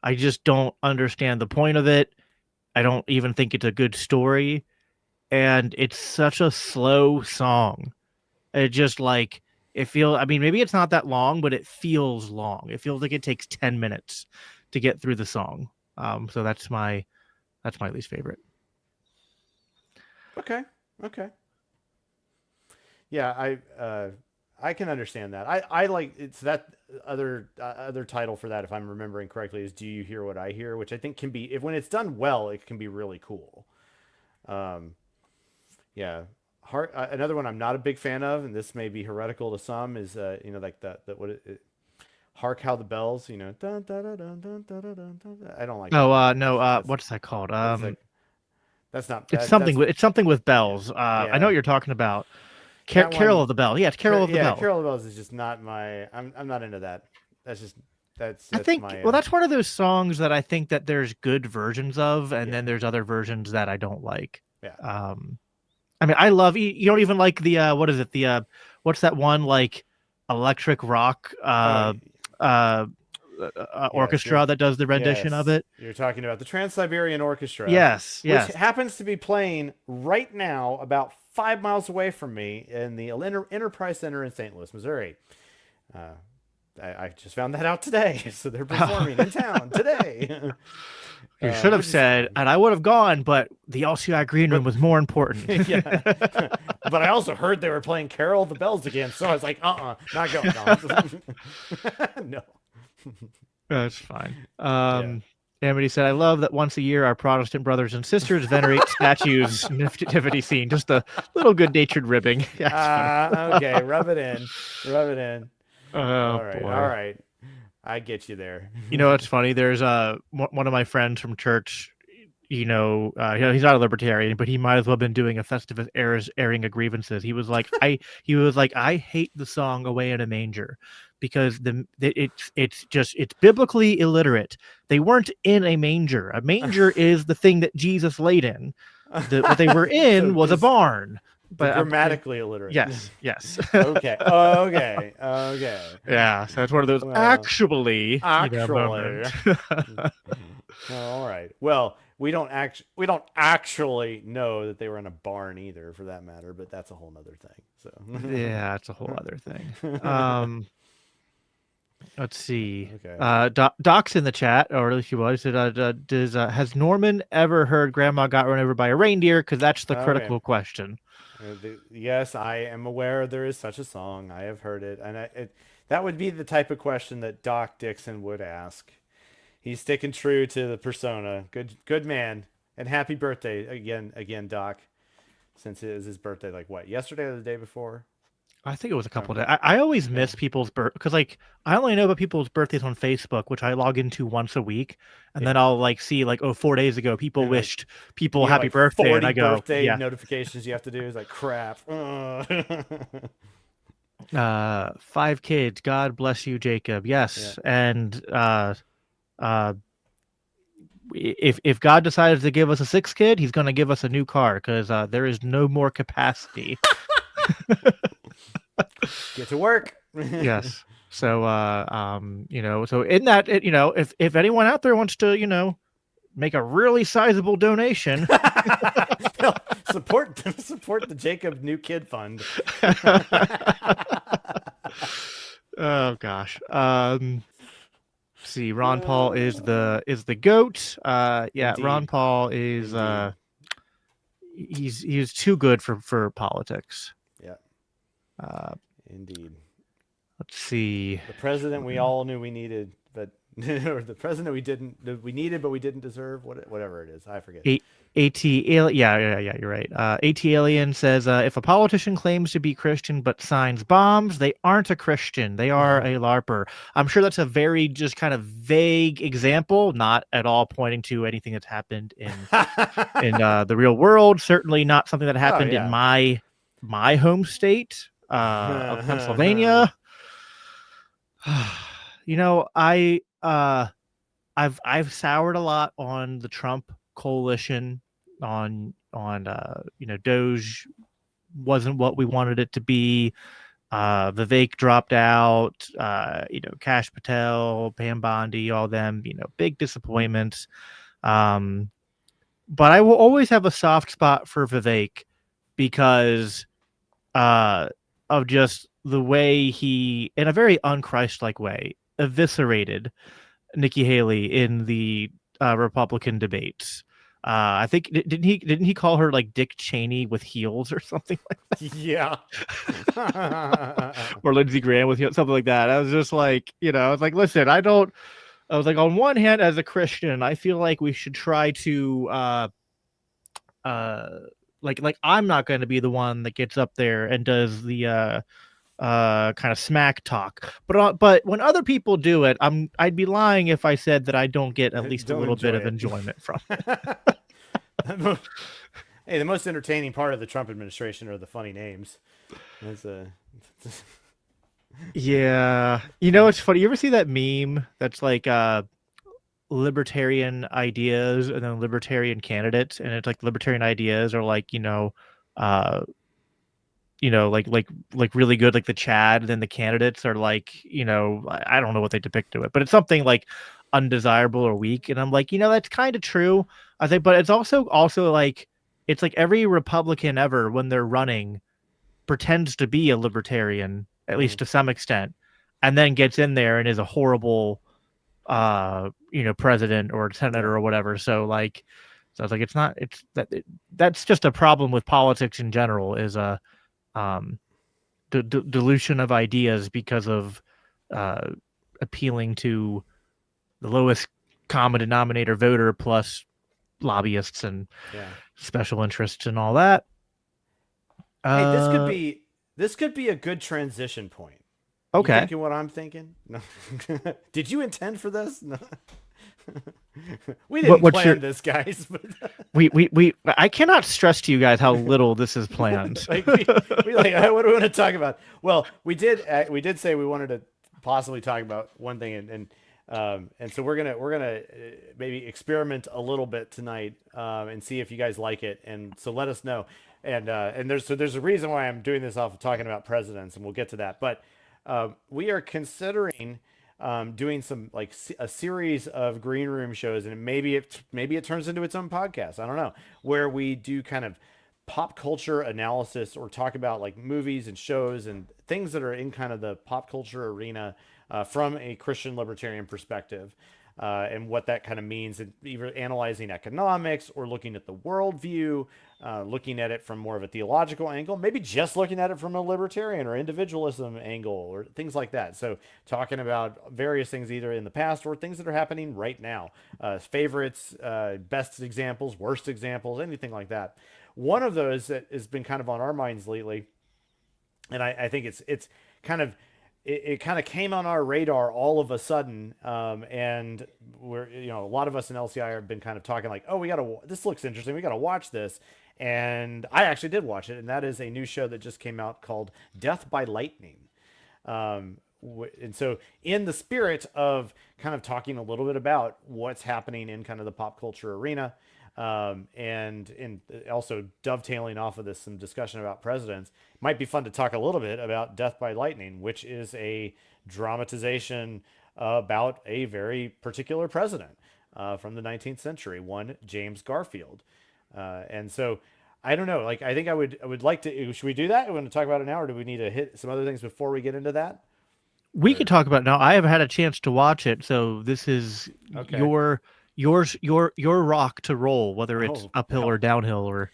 I just don't understand the point of it. I don't even think it's a good story. And it's such a slow song. It just like I mean, maybe it's not that long, but it feels long. It feels like it takes 10 minutes to get through the song. So that's my least favorite. okay, okay, yeah, I can understand that. I like it's that other title for that, if I'm remembering correctly, is "Do You Hear What I Hear," which I think can be, if when it's done well, it can be really cool. Um, yeah. Another one I'm not a big fan of, and this may be heretical to some, is like the what hark how the bells, dun, dun, dun, dun, dun, dun, dun, dun, dun. I don't like that Oh, one. no, what's that called? That's like that's not It's that something that's with yeah bells. I know yeah what you're talking about. that Carol one. of the Bell. Yeah, it's Carol of the Yeah, Bell. Carol of the Bells is just not my. I'm not into that. That's just I that's think, my well, that's one of those songs that I think that there's good versions of, and yeah then there's other versions that I don't like. yeah. Um, I mean, I love you don't even like the what is it? What's that one like electric rock Oh uh, yes, orchestra that does the rendition of it? you're talking about the Trans-Siberian Orchestra, Yes, which yes. happens to be playing right now about 5 miles away from me in the Enterprise Center in St. Louis, Missouri. Uh, I just found that out today, so they're performing in town today. You should have Which is said, and I would have gone, but the LCI green room but was more important. yeah. But I also heard they were playing Carol of the Bells again, so I was like, not going on. No. That's fine. Yeah. Amity said, I love that once a year our Protestant brothers and sisters venerate statues nativity scene. Just a little good natured ribbing. Yeah, it's funny. Okay, rub it in. Rub it in. Oh All right. All boy. right. I get you there. What's funny? There's one of my friends from church. He's not a libertarian, but he might as well have been doing a Festivus airing of grievances. He was like, I hate the song "Away in a Manger" because it's biblically illiterate. They weren't in a manger. A manger is the thing that Jesus laid in. What they were So in was a just barn. the But grammatically illiterate. yes. Okay. Okay. Okay. Yeah, so it's one of those Well, actually, actually. moments. All right. Well, we don't actually know that they were in a barn either, for that matter, but that's a whole nother thing. Yeah, it's a whole other thing. So Let's see. okay. Doc's in the chat, or at least he was. Has Norman ever heard Grandma got run over by a reindeer? Because that's the Okay. critical question. Yes, I am aware there is such a song. I have heard it, and that would be the type of question that Doc Dixon would ask. He's sticking true to the persona. Good man, and happy birthday again, Doc. Since it is his birthday, like what, yesterday or the day before? I think it was a Um, couple of days. I always yeah, miss people's birth because like I only know about people's birthdays on Facebook, which I log into once a week, and then yeah. I'll like see like, oh, 4 days ago people And like wished people you have happy like birthday, and 40 I go, birthday yeah. notifications you have to do. It's like crap. 5 kids, God bless you, Jacob. Yeah. Yes, and uh if God decides to give us a sixth kid, he's going to give us a new car because there is no more capacity. Get to work. Yes. So so in that if anyone out there wants to, make a really sizable donation, No, support the Jacob New Kid Fund. Oh gosh. See, Ron Paul is the goat. Yeah, Ron Indeed, Paul is indeed, he's too good for politics. yeah, Uh, indeed. let's see. The president we all knew we needed, but or the president we needed but we didn't deserve. Whatever it is, I forget. A- yeah, you're right. AT Alien says if a politician claims to be Christian but signs bombs, they aren't a Christian. They are a LARPer. I'm sure that's a very just kind of vague example, not at all pointing to anything that's happened in the real world. Certainly not something that Oh happened in yeah. my home state of Pennsylvania. You know, I've soured a lot on the Trump coalition on Doge wasn't what we wanted it to be. Vivek dropped out, Cash Patel, Pam Bondi, all them, big disappointments. But I will always have a soft spot for Vivek because uh, of just the way he, in a very unchristlike way, eviscerated Nikki Haley in the Republican debates. I think didn't he call her like Dick Cheney with heels or something like Yeah. or Lindsey Graham with heels, something like that. I was just like, I was like, listen, I don't. I was like, on one hand, as a Christian, I feel like we should try to uh like I'm not going to be the one that gets up there and does the kind of smack talk. But when other people do it, I'd be lying if I said that I don't get at least a Don't little bit enjoy of it. enjoyment from it. Hey, the most entertaining part of the Trump administration are the funny names. That's Yeah. It's funny. You ever see that meme that's like libertarian ideas and then libertarian candidates, and it's like libertarian ideas are like, uh like really good, like the Chad, and then the candidates are like, I don't know what they depict to it, but it's something like undesirable or weak. And I'm like, that's kind of true. I think, but it's also like it's like every Republican ever when they're running pretends to be a libertarian, at mm, least to some extent, and then gets in there and is a horrible president or yeah. senator or whatever. So I was like, that's just a problem with politics in general, is a um dilution of ideas because of uh, appealing to the lowest common denominator voter plus lobbyists and Yeah. special interests and all that. Hey, Uh, this could be a good transition point. You okay. thinking what I'm thinking? No. Did you intend for this? No. We didn't What's plan your this, guys. But we I cannot stress to you guys how little this is planned. like we like, what do we want to talk about? Well, we did say we wanted to possibly talk about one thing, and so we're gonna maybe experiment a little bit tonight, and see if you guys like it, and so let us know. And there's a reason why I'm doing this off of talking about presidents, and we'll get to that. But we are considering doing some like a series of green room shows, and maybe it turns into its own podcast. I don't know, where we do kind of pop culture analysis or talk about like movies and shows and things that are in kind of the pop culture arena from a Christian libertarian perspective. And what that kind of means, and either analyzing economics or looking at the worldview, looking at it from more of a theological angle, maybe just looking at it from a libertarian or individualism angle or things like that. So, talking about various things either in the past or things that are happening right now, favorites, best examples, worst examples, anything like that. One of those that has been kind of on our minds lately, and I think it's kind of it kind of came on our radar all of a sudden, and we're a lot of us in LCI have been kind of talking like, oh, this looks interesting, we got to watch this, and I actually did watch it, and that is a new show that just came out called Death by Lightning. And so in the spirit of kind of talking a little bit about what's happening in kind of the pop culture arena, and also dovetailing off of this, some discussion about presidents, might be fun to talk a little bit about Death by Lightning, which is a dramatization about a very particular president from the 19th century, one James Garfield. And so I don't know. Like, I think I would like to. Should we do that? We want to talk about it now, or do we need to hit some other things before we get into that? We could Or talk about it now. I haven't had a chance to watch it, so this is okay. your rock to roll, whether it's Oh uphill or well. downhill or.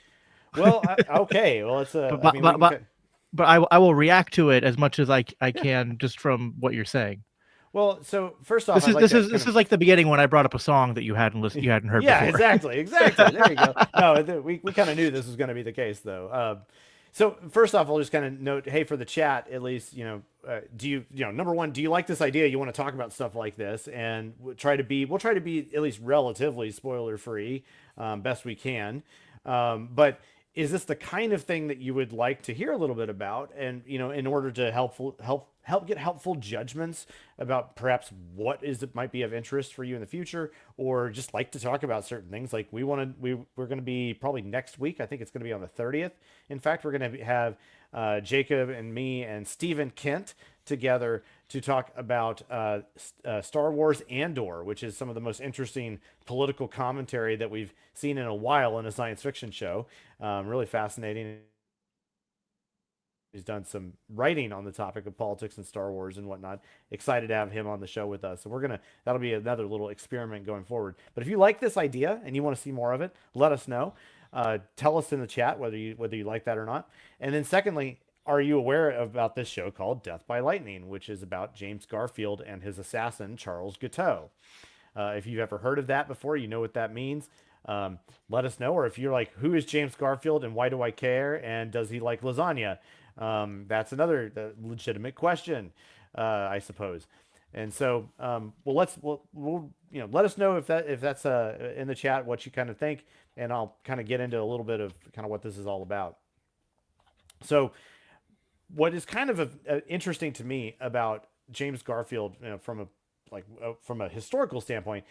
Well, okay. Well, it's a. But I but mean, we but can. but, but I will react to it as much as I Yeah. can just from what you're saying. Well, so first off, This I'd is like this to is kind this of. is like the beginning when I brought up a song that you hadn't heard Yeah, before. exactly, exactly. There you go. No, we kind of knew this was going to be the case, though. So first off, I'll just kind of note, hey, for the chat, at least, do you number one, do you like this idea? You want to talk about stuff like this, and we'll try to be at least relatively spoiler free, best we can. But is this the kind of thing that you would like to hear a little bit about, and in order to help get helpful judgments about perhaps what is it might be of interest for you in the future, or just like to talk about certain things? Like we're going to be probably next week. I think it's going to be on the 30th. In fact, we're going to have Jacob and me and Stephen Kent together to talk about Star Wars Andor, which is some of the most interesting political commentary that we've seen in a while in a science fiction show. Really fascinating. He's done some writing on the topic of politics and Star Wars and whatnot. Excited to have him on the show with us. So that'll be another little experiment going forward. But if you like this idea and you want to see more of it, let us know. Tell us in the chat whether you like that or not. And then secondly, are you aware about this show called Death by Lightning, which is about James Garfield and his assassin Charles Guiteau? If you've ever heard of that before, you know what that means. Let us know. Or if you're like, who is James Garfield and why do I care? And does he like lasagna? That's another legitimate question, I suppose. And so, we'll let us know if that's in the chat what you kind of think, and I'll kind of get into a little bit of kind of what this is all about. So, what is kind of interesting to me about James Garfield, from a historical standpoint,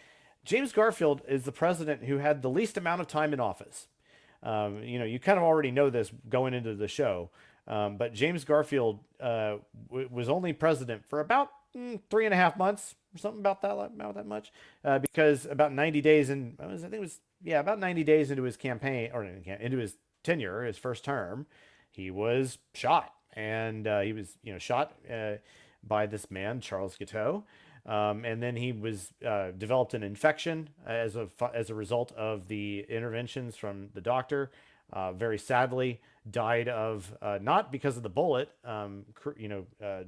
James Garfield is the president who had the least amount of time in office. You kind of already know this going into the show, but James Garfield was only president for about 3.5 months or something about that much, because about 90 days I think it was about 90 days into his campaign or into his tenure, his first term, he was shot, and he was shot by this man Charles Guiteau. And then he was developed an infection as a result of the interventions from the doctor. Very sadly, died of not because of the bullet,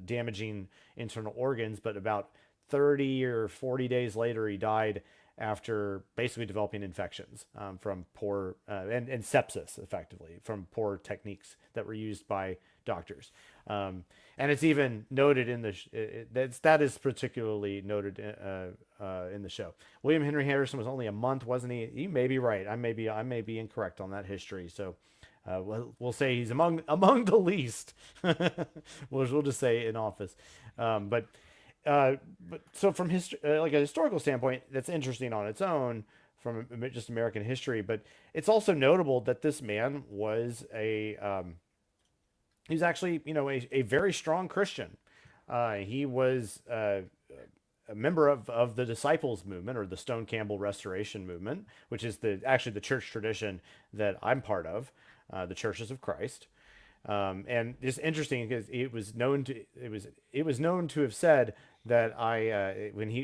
damaging internal organs, but about 30 or 40 days later, he died after basically developing infections from poor and sepsis, effectively, from poor techniques that were used by doctors. And it's even noted in that is particularly noted in the show. William Henry Harrison was only a month, wasn't he? You may be right. I may be incorrect on that history. So we'll say he's among the least. We'll just say in office. But so from history, like a historical standpoint, that's interesting on its own from just American history. But it's also notable that this man was he's actually a very strong Christian. He was a member of the Disciples movement, or the Stone Campbell Restoration movement, which is actually the church tradition that I'm part of, the Churches of Christ. And it's interesting because it was known to have said that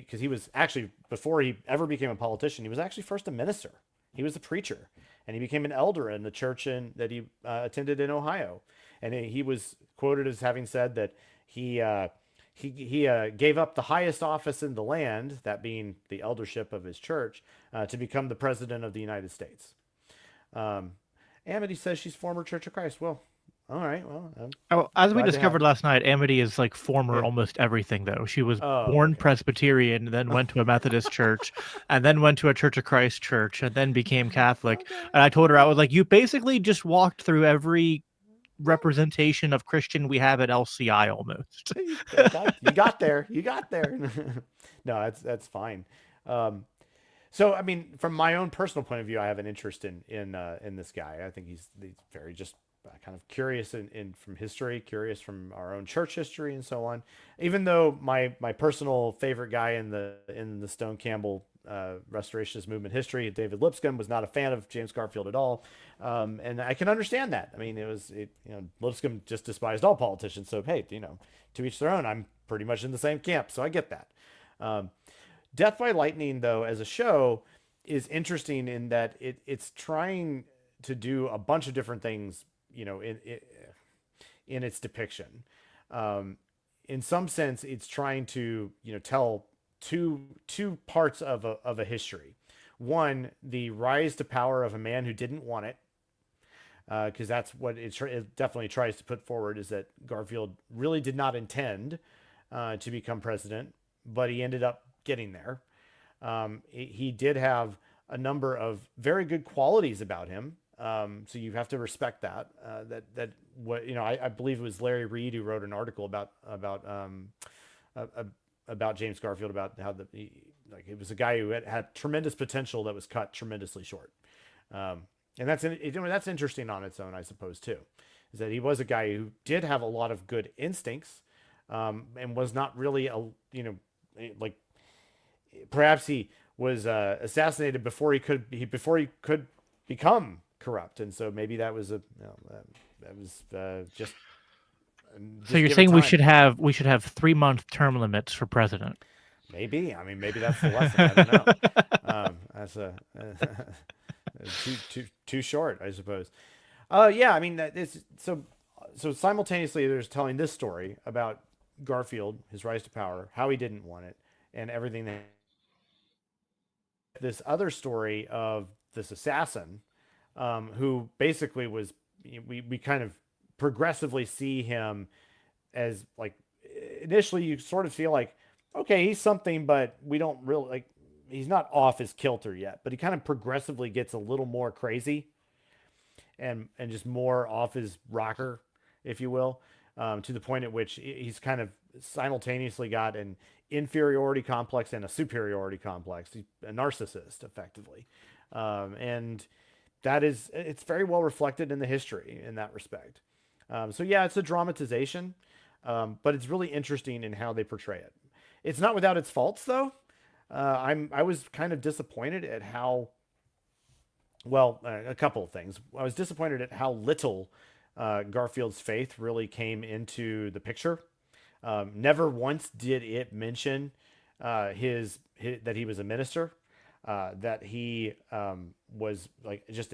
because he was actually, before he ever became a politician, he was actually first a minister. He was a preacher, and he became an elder in the church that he attended in Ohio. And he was quoted as having said that he gave up the highest office in the land, that being the eldership of his church, to become the president of the United States. Amity says she's former Church of Christ. Well, all right. Well, I'm Oh, as we glad to have. discovered last night, Amity is like former Yeah. almost everything, though. She was Oh, born okay. Presbyterian, then went to a Methodist church, and then went to a Church of Christ church, and then became Catholic. Okay. And I told her, I Okay. was like, you basically just walked through every representation of Christian we have at LCI almost. You got there. You got there. No, that's fine. Um, so, I mean, from my own personal point of view, I have an interest in this guy. I think he's very just kind of curious from history, curious from our own church history, and so on. Even though my personal favorite guy in the Stone Campbell restorationist movement history. David Lipscomb was not a fan of James Garfield at all, and I can understand that. I mean, Lipscomb just despised all politicians. So hey, to each their own. I'm pretty much in the same camp, so I get that. Um, Death by Lightning, though, as a show, is interesting in that it's trying to do a bunch of different things, in its depiction. Um, in some sense, it's trying to tell two parts of a history. One, the rise to power of a man who didn't want it, because that's what it definitely tries to put forward, is that Garfield really did not intend to become president, but he ended up getting there. He did have a number of very good qualities about him. So you have to respect that. That what I believe it was Larry Reed who wrote an article uh, about James Garfield, about how it was a guy who had tremendous potential that was cut tremendously short. And that's interesting on its own, I suppose, too, is that he was a guy who did have a lot of good instincts, and was not really like, perhaps he was assassinated before he could become corrupt, and so maybe that was just So you're give it saying we time. should have 3-month term limits for president? Maybe, I mean, maybe that's the lesson. I don't know. That's too short, I suppose. Yeah, I mean, that is so simultaneously there's telling this story about Garfield, his rise to power, how he didn't want it, and everything that this other story of this assassin, who basically was, we kind of progressively see him as, like, initially you sort of feel like, okay, he's something, but we don't really, like, he's not off his kilter yet, but he kind of progressively gets a little more crazy and just more off his rocker, if you will, to the point at which he's kind of simultaneously got an inferiority complex and a superiority complex. He's a narcissist, effectively, and it's very well reflected in the history in that respect. So yeah, it's a dramatization, but it's really interesting in how they portray it. It's not without its faults, though. I was kind of disappointed at how well, a couple of things. I was disappointed at how little Garfield's faith really came into the picture. Never once did it mention his that he was a minister, that he was like just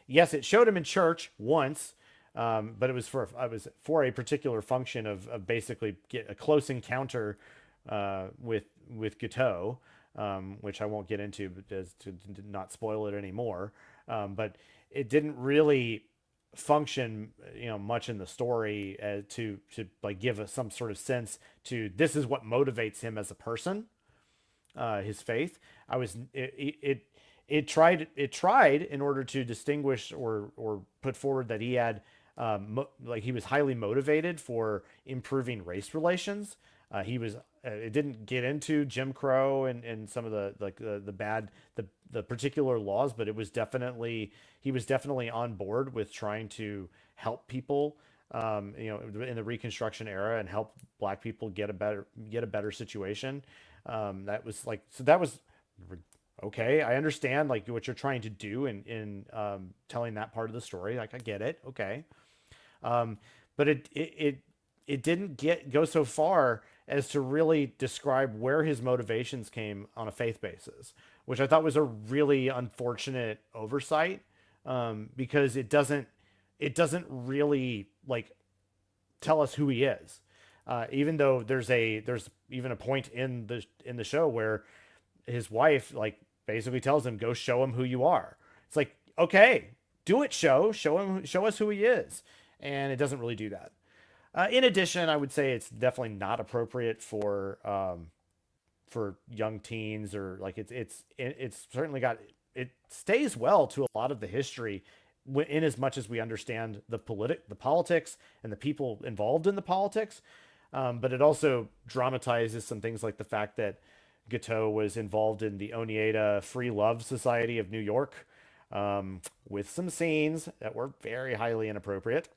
yes, it showed him in church once, but it was for a particular function of basically get a close encounter with Guiteau, which I won't get into because to not spoil it anymore. But it didn't really function, much in the story to like give us some sort of sense to this is what motivates him as a person, his faith. It tried in order to distinguish or put forward that he had like he was highly motivated for improving race relations. He was. It didn't get into Jim Crow and some of the bad the particular laws, but he was definitely on board with trying to help people, in the Reconstruction era, and help Black people get a better situation. That was like, so that was okay. I understand like what you're trying to do in telling that part of the story. Like, I get it. Okay. But it didn't go so far as to really describe where his motivations came on a faith basis, which I thought was a really unfortunate oversight, because it doesn't really like tell us who he is, even though there's even a point in the show where his wife like basically tells him, go show him who you are. It's like, okay, do it, show us who he is, and it doesn't really do that. In addition, I would say it's definitely not appropriate for young teens, or like it's certainly got, it stays well to a lot of the history, in as much as we understand the politics and the people involved in the politics, but it also dramatizes some things like the fact that Guiteau was involved in the Oneida Free Love Society of New York, with some scenes that were very highly inappropriate.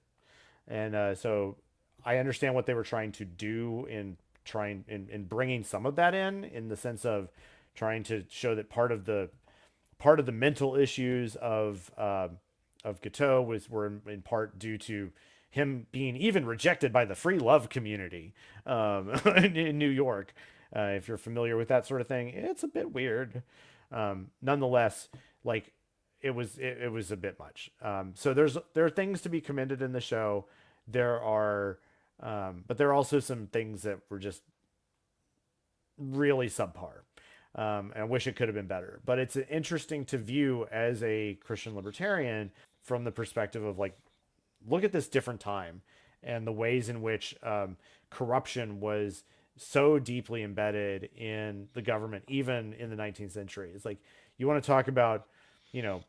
And so I understand what they were trying to do in bringing some of that in the sense of trying to show that part of the mental issues of Gateau were in part due to him being even rejected by the free love community in New York. If you're familiar with that sort of thing, it's a bit weird. Nonetheless, like it was a bit much. So there are things to be commended in the show. There are, but there are also some things that were just really subpar. And I wish it could have been better. But it's interesting to view as a Christian libertarian from the perspective of like, look at this different time and the ways in which corruption was so deeply embedded in the government, even in the 19th century. It's like you want to talk about, you know,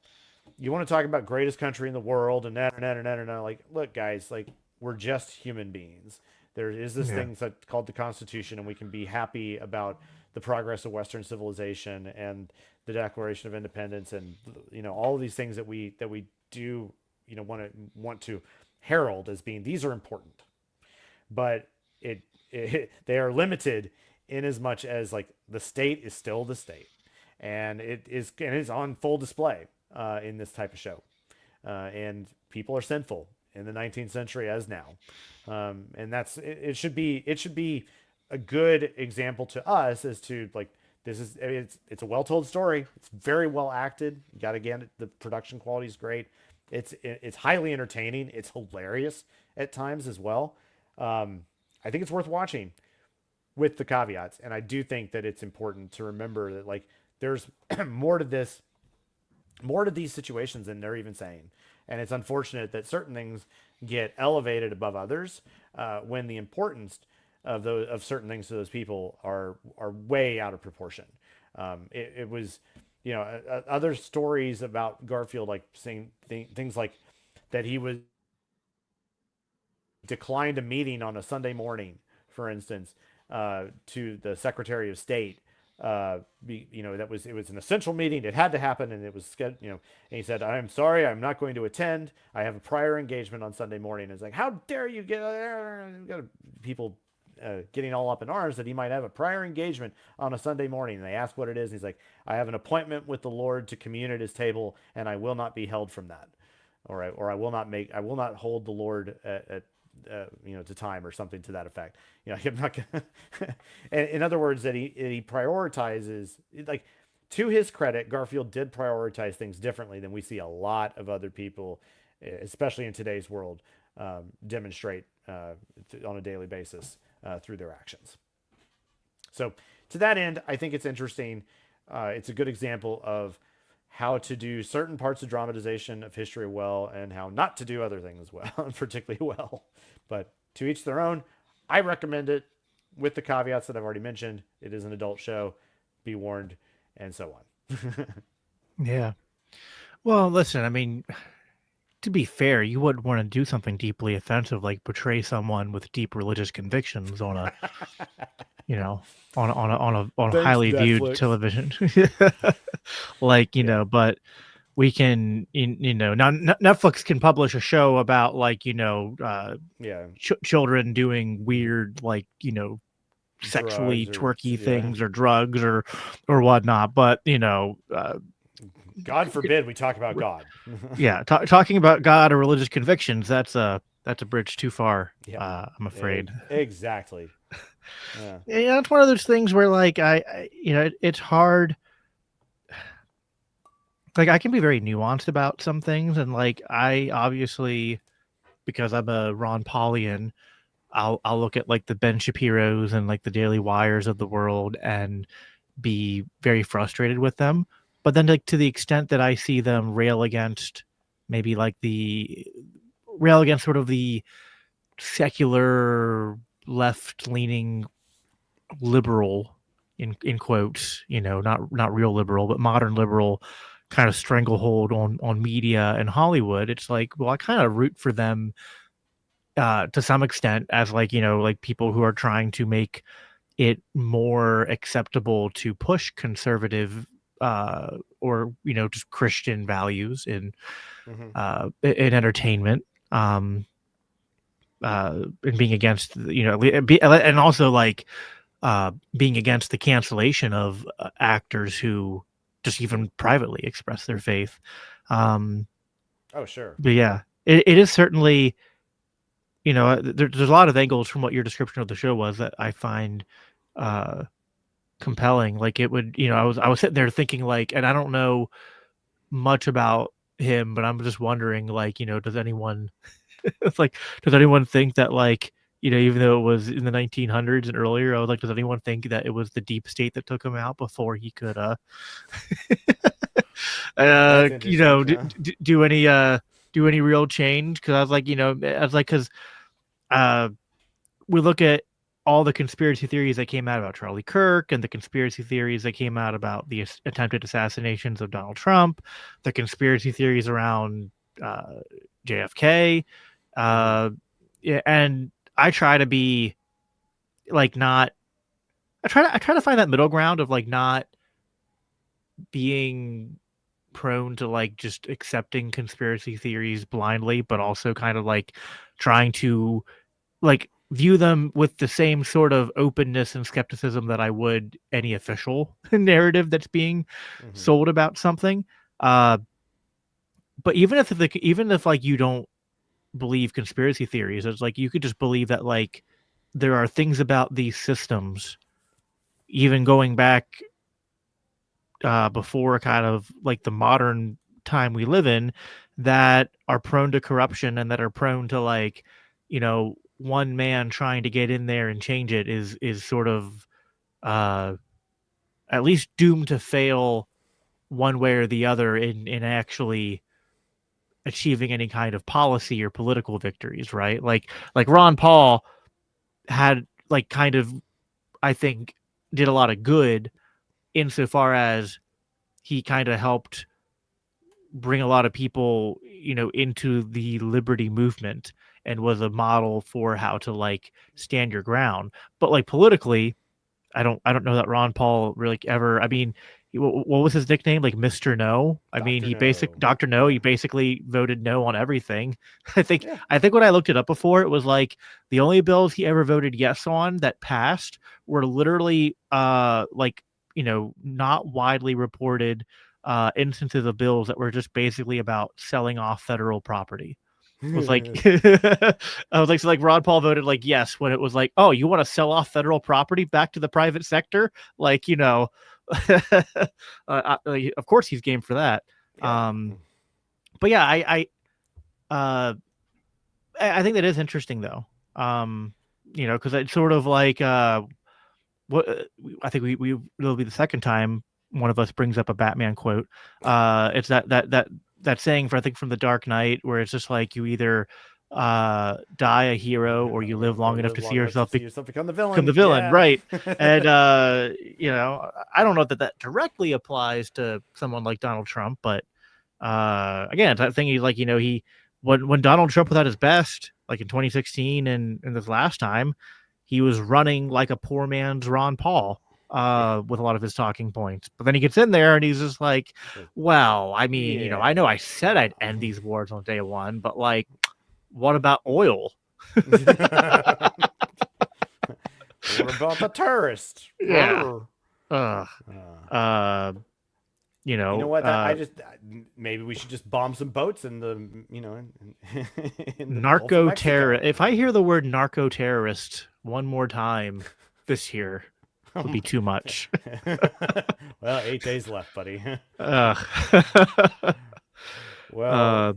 you want to talk about greatest country in the world and that and that and that and that. Like, look, guys, like we're just human beings. There is this Yeah. thing that's called the Constitution, and we can be happy about the progress of Western civilization and the Declaration of Independence, and all of these things that we do want to herald as being these are important, but they are limited in as much as like the state is still the state, and it is on full display in this type of show, and people are sinful in the 19th century as now, and it should be a good example to us as to like this is it's a well told story. It's very well acted. You got to get the production quality is great. It's highly entertaining. It's hilarious at times as well. I think it's worth watching with the caveats, and I do think that it's important to remember that like there's more to this, more to these situations than they're even saying, and it's unfortunate that certain things get elevated above others when the importance of certain things to those people are way out of proportion. It was, other stories about Garfield, like saying things like that he was declined a meeting on a Sunday morning, for instance, to the Secretary of State. It was an essential meeting. It had to happen, and it was scheduled. And he said, "I'm sorry, I'm not going to attend. I have a prior engagement on Sunday morning." And it's like, how dare you get there? Got people getting all up in arms that he might have a prior engagement on a Sunday morning. And they ask what it is. And he's like, "I have an appointment with the Lord to commune at his table, and I will not be held from that, or I will not hold the Lord at to time," or something to that effect. I'm not gonna. In other words, that he prioritizes, like, to his credit, Garfield did prioritize things differently than we see a lot of other people, especially in today's world, demonstrate on a daily basis through their actions. So, to that end, I think it's interesting. It's a good example of how to do certain parts of dramatization of history well and how not to do other things well, particularly well. But to each their own. I recommend it with the caveats that I've already mentioned. It is an adult show. Be warned, and so on. Yeah. Well, listen, I mean, to be fair, you wouldn't want to do something deeply offensive like portray someone with deep religious convictions on a, on a Thanks, highly viewed Netflix. television. Like, Yeah. but we can, now Netflix can publish a show about like, Yeah. children doing weird, like, sexually Drugs or twerky yeah. things or drugs or whatnot. But, God forbid we talk about God. yeah, talking about God or religious convictions, that's a bridge too far. Yeah. I'm afraid. Exactly. Yeah. Yeah, it's one of those things where like it's hard. Like I can be very nuanced about some things, and like I obviously, because I'm a Ron Paulian, I'll look at like the Ben Shapiro's and like the Daily Wires of the world and be very frustrated with them. But then like to the extent that I see them maybe like rail against sort of the secular left leaning liberal in quotes, not real liberal, but modern liberal kind of stranglehold on media and Hollywood, it's like, well, I kind of root for them to some extent as like, like people who are trying to make it more acceptable to push conservative or just Christian values Mm-hmm. in entertainment, and being against and also like being against the cancellation of actors who just even privately express their faith. Um, Oh, sure. but yeah, it is certainly, there's a lot of angles from what your description of the show was that I find uh, compelling. Like it would, I was sitting there thinking like, and I don't know much about him, but I'm just wondering like, does anyone it's like, does anyone think that like, even though it was in the 1900s and earlier, I was like, does anyone think that it was the deep state that took him out before he could, That's interesting. do any real change? Because I was like, because uh, we look at all the conspiracy theories that came out about Charlie Kirk and the conspiracy theories that came out about the attempted assassinations of Donald Trump, the conspiracy theories around uh, JFK. Mm-hmm. Uh, yeah, and I try to be like not. I try to find that middle ground of like not being prone to like just accepting conspiracy theories blindly, but also kind of like trying to like view them with the same sort of openness and skepticism that I would any official narrative that's being Mm-hmm. sold about something. Uh, but even if like you don't believe conspiracy theories, it's like you could just believe that like there are things about these systems, even going back before kind of like the modern time we live in, that are prone to corruption and that are prone to like, one man trying to get in there and change it is sort of uh, at least doomed to fail one way or the other in actually achieving any kind of policy or political victories, right? Like Ron Paul had like kind of, I think, did a lot of good insofar as he kind of helped bring a lot of people, into the liberty movement and was a model for how to like stand your ground. But like politically, I don't know that Ron Paul really ever. I mean, what was his nickname? Like Mister No. I mean, Doctor No. Doctor No. Yeah. He basically voted no on everything. I think Yeah. I think when I looked it up before, it was like the only bills he ever voted yes on that passed were literally like not widely reported instances of bills that were just basically about selling off federal property. Was like I was like, so like Ron Paul voted like yes when it was like, oh, you want to sell off federal property back to the private sector, like of course he's game for that. Yeah. But yeah, uh I think that is interesting though. Because it's sort of like what I think we will be the second time one of us brings up a Batman quote. It's that saying for I think from The Dark Knight where it's just like you either die a hero or you live long Or enough live to see long enough to yourself see yourself become the become the villain. villain, Yeah. right? And I don't know that directly applies to someone like Donald Trump, but again, that thing he's like, he when Donald Trump was at his best, like in 2016 and this last time, he was running like a poor man's Ron Paul Yeah. with a lot of his talking points. But then he gets in there and he's just like, well, I mean, I know I said I'd end these wars on day one, but like, what about oil? What about the terrorists? Yeah. Brr. Uh, uh, You know what? I uh, just maybe we should just bomb some boats in the in the Gulf of narco terror. Mexico. If I hear the word narco terrorist one more time this year, would be too much. Well, 8 days left, buddy. uh, Well, uh,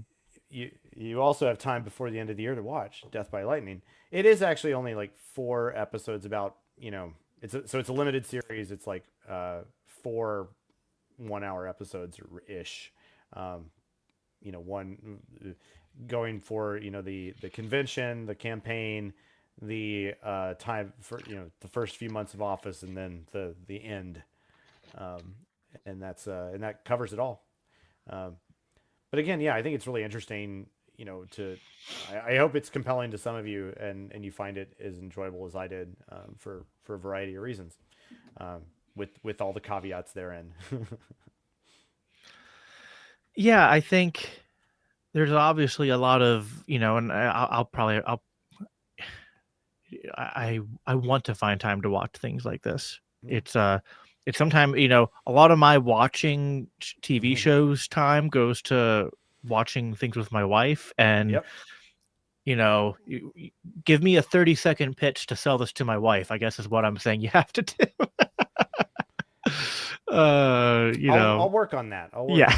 you also have time before the end of the year to watch Death by Lightning. It is actually only like 4 episodes about it's a limited series. It's like 4 1-hour episodes ish. Um, one going for the convention, the campaign, the time for the first few months of office, and then the end, um, and that covers it all. Um, but again, yeah, I think it's really interesting. I hope it's compelling to some of you, and you find it as enjoyable as I did for a variety of reasons, um, with all the caveats therein. yeah, I think there's obviously a lot of and I'll I want to find time to watch things like this. Mm. It's sometimes, a lot of my watching TV shows time goes to watching things with my wife, and Yep. you give me a 30-second pitch to sell this to my wife, I guess is what I'm saying you have to do. I'll work on that. I'll work Yeah.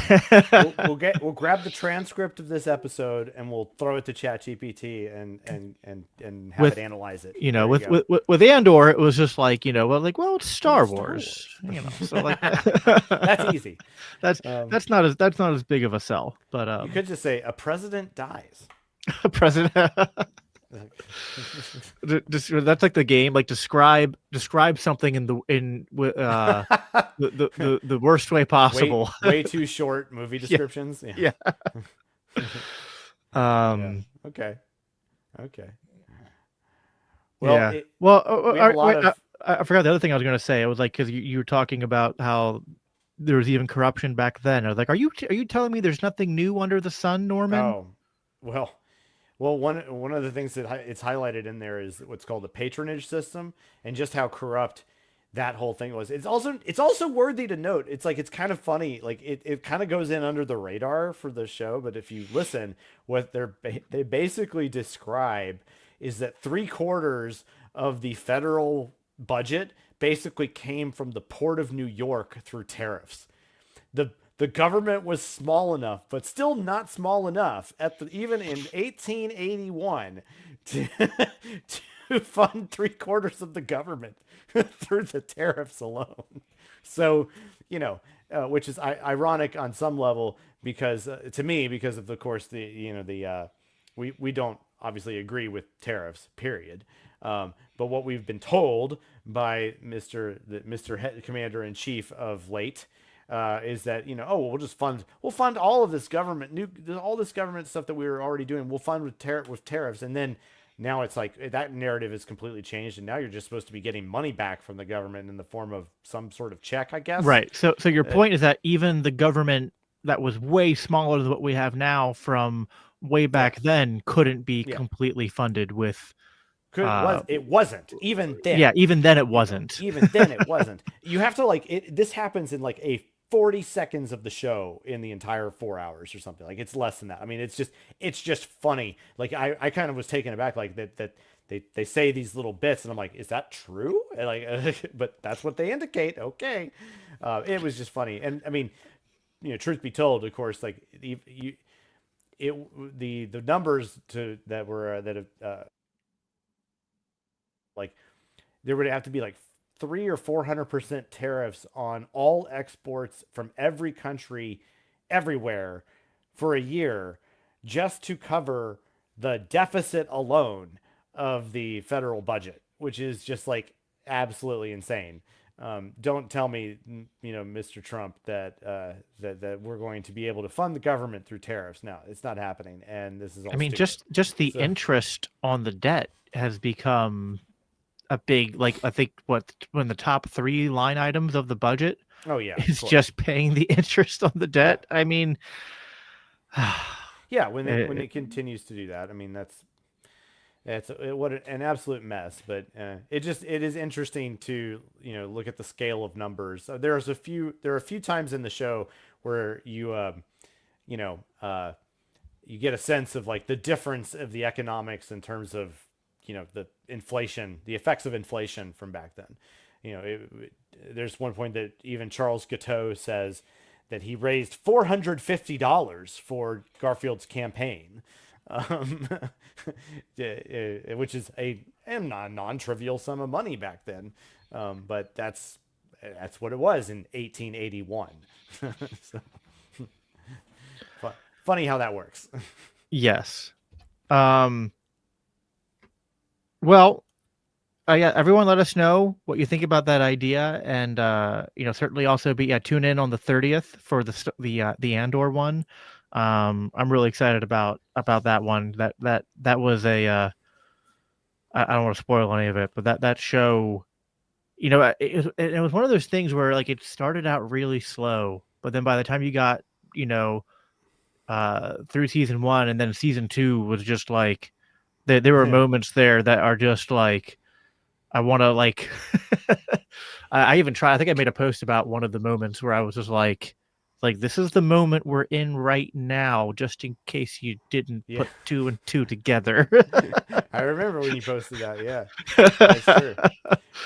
on that. We'll grab the transcript of this episode and we'll throw it to ChatGPT and have it with analyze it. you know There you with go. with Andor, it was just like, well, it's Well, Star it's Star Wars, Wars. so like That's easy. that's Um, that's not as big of a sell, but you could just say a president dies. president. That's like the game, like describe something the worst way possible. way too short movie Yeah, descriptions. yeah. Yeah. um Okay. Okay. Well, yeah, well, we have a lot wait, of. I forgot the other thing I was going to say. It was like, because you were talking about how there was even corruption back then. I was like, are you telling me there's nothing new under the sun, Norman? Oh, well, one of the things that it's highlighted in there is what's called the patronage system, and just how corrupt that whole thing was. It's also worthy to note. It's like, it's kind of funny. Like, it kind of goes in under the radar for the show, but if you listen, what they basically describe is that 3/4 of the federal budget basically came from the port of New York through tariffs. The government was small enough, but still not small enough even in 1881 to, to fund 3/4 of the government through the tariffs alone. So, which is ironic on some level, because to me, because of course we don't obviously agree with tariffs, period. But what we've been told by Mr. Commander in Chief of late is that, we'll fund all of this all this government stuff that we were already doing. We'll fund with tariffs, and then now it's like that narrative is completely changed, and now you're just supposed to be getting money back from the government in the form of some sort of check, I guess. Right. So your point is that even the government that was way smaller than what we have now from way back then couldn't be completely funded with. It wasn't even then. Yeah, even then it wasn't. Even then it wasn't. You have to this happens in like a 40 seconds of the show in the entire 4 hours or something. Like, it's less than that. I mean, it's just funny. Like, I kind of was taken aback, like that they say these little bits, and I'm like, is that true? And like, but that's what they indicate. Okay. It was just funny. And I mean, truth be told, of course, like the numbers like, there would have to be like 300 or 400% tariffs on all exports from every country, everywhere, for a year, just to cover the deficit alone of the federal budget, which is just like absolutely insane. Don't tell me, Mr. Trump, that we're going to be able to fund the government through tariffs. No, it's not happening, and this is all. I mean, stupid. just the interest on the debt has become a big, like, I think one of the top 3 line items of the budget. Oh yeah, is just paying the interest on the debt. Yeah. I mean, yeah, when it continues to do that, I mean, what an absolute mess. But it is interesting to look at the scale of numbers. There are a few times in the show where you get a sense of like the difference of the economics in terms of the inflation, the effects of inflation from back then. There's one point that even Charles Guiteau says that he raised $450 for Garfield's campaign, which is a non-trivial sum of money back then. But that's what it was in 1881. So, funny how that works. Yes. Well, yeah, everyone let us know what you think about that idea, and certainly also tune in on the 30th for the Andor one. I'm really excited about that one. That was a I don't want to spoil any of it, but that show, it was one of those things where, like, it started out really slow, but then by the time you got through season 1, and then season 2 was just like, there were moments there that are just like, I want to like I even try. I think I made a post about one of the moments where I was just like this is the moment we're in right now, just in case you didn't Yeah. put two and two together. I remember when you posted that. Yeah, that's true.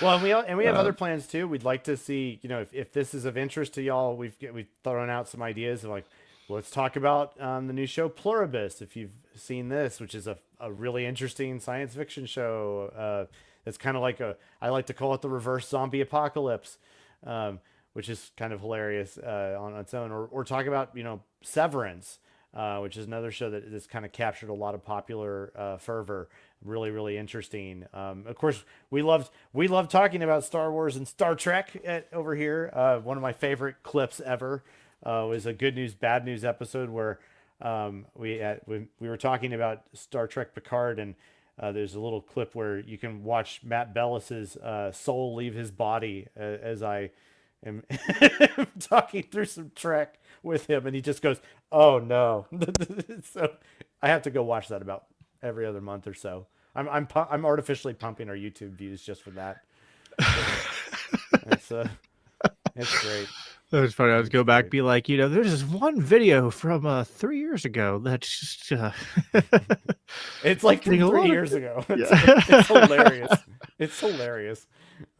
Well, and we have other plans too. We'd like to see, if this is of interest to y'all, we've thrown out some ideas of like, let's talk about the new show Pluribus. If you've seen this, which is a really interesting science fiction show, it's kind of like I like to call it the reverse zombie apocalypse, which is kind of hilarious on its own. Or talk about Severance, which is another show that has kind of captured a lot of popular fervor. Really, really interesting. Of course, we love talking about Star Wars and Star Trek over here. One of my favorite clips ever was a good news, bad news episode where we were talking about Star Trek Picard, and there's a little clip where you can watch Matt Bellis's soul leave his body as I am talking through some Trek with him, and he just goes, "Oh no!" So I have to go watch that about every other month or so. I'm artificially pumping our YouTube views just for that. It's it's great. That was funny. I was It's go back, great. be like, there's this one video from 3 years ago that's just It's like getting from a three lot of years ago. It's yeah. hilarious. It's hilarious.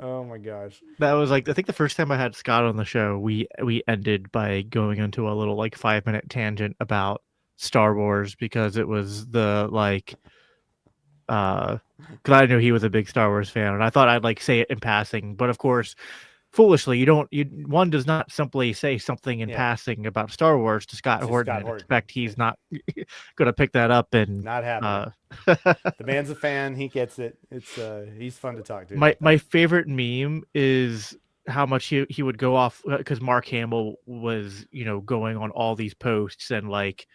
Oh my gosh. That was like I think the first time I had Scott on the show, we ended by going into a little like 5 minute tangent about Star Wars because it was the like because I knew he was a big Star Wars fan and I thought I'd like say it in passing, but of course, foolishly, one does not simply say something in Yeah. passing about Star Wars to Scott To Horton Scott and Horton. expect Yeah. he's not going to pick that up and Not happening. uh The man's a fan. He gets it. It's he's fun to talk to my about my that. favorite meme is how much he would go off because Mark Hamill was going on all these posts and like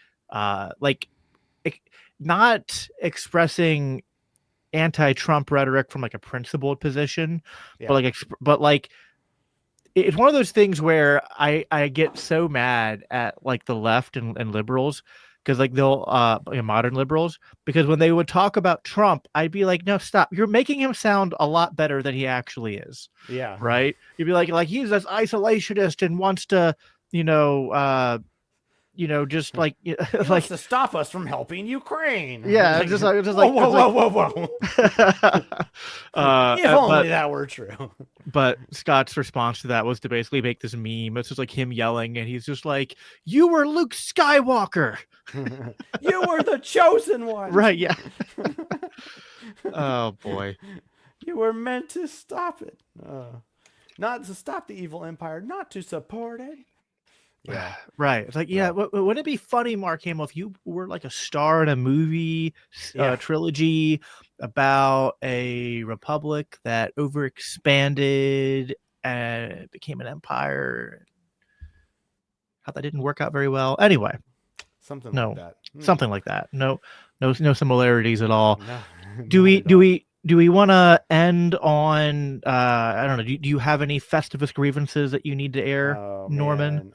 ex- not expressing anti-Trump rhetoric from like a principled position, but Yeah. like it's one of those things where I get so mad at like the left and liberals because like they'll modern liberals because when they would talk about Trump, I'd be like, no, stop. You're making him sound a lot better than he actually is. Yeah. Right? You'd be like he's this isolationist and wants to, you know, uh, just like He wants like to stop us from helping Ukraine. yeah, Like, just whoa, like whoa, it's like whoa, whoa, whoa. If but only that were true. Scott's response to that was to basically make this meme. It's just like him yelling, and he's just like, "You were Luke Skywalker." You were the chosen one. Right? Yeah. Oh boy. You were meant to stop it. Not to stop the evil empire, not to support it. Yeah. Right. It's like, yeah. Well, Wouldn't it be funny, Mark Hamill, if you were like a star in a movie yeah. trilogy about a republic that overexpanded and became an empire? How that didn't work out very well. Anyway, Something like no, that. something like that. No similarities at all. No, Do not we at do all. we do we want to end on I don't know, do you have any Festivus grievances that you need to air, Oh Norman? man,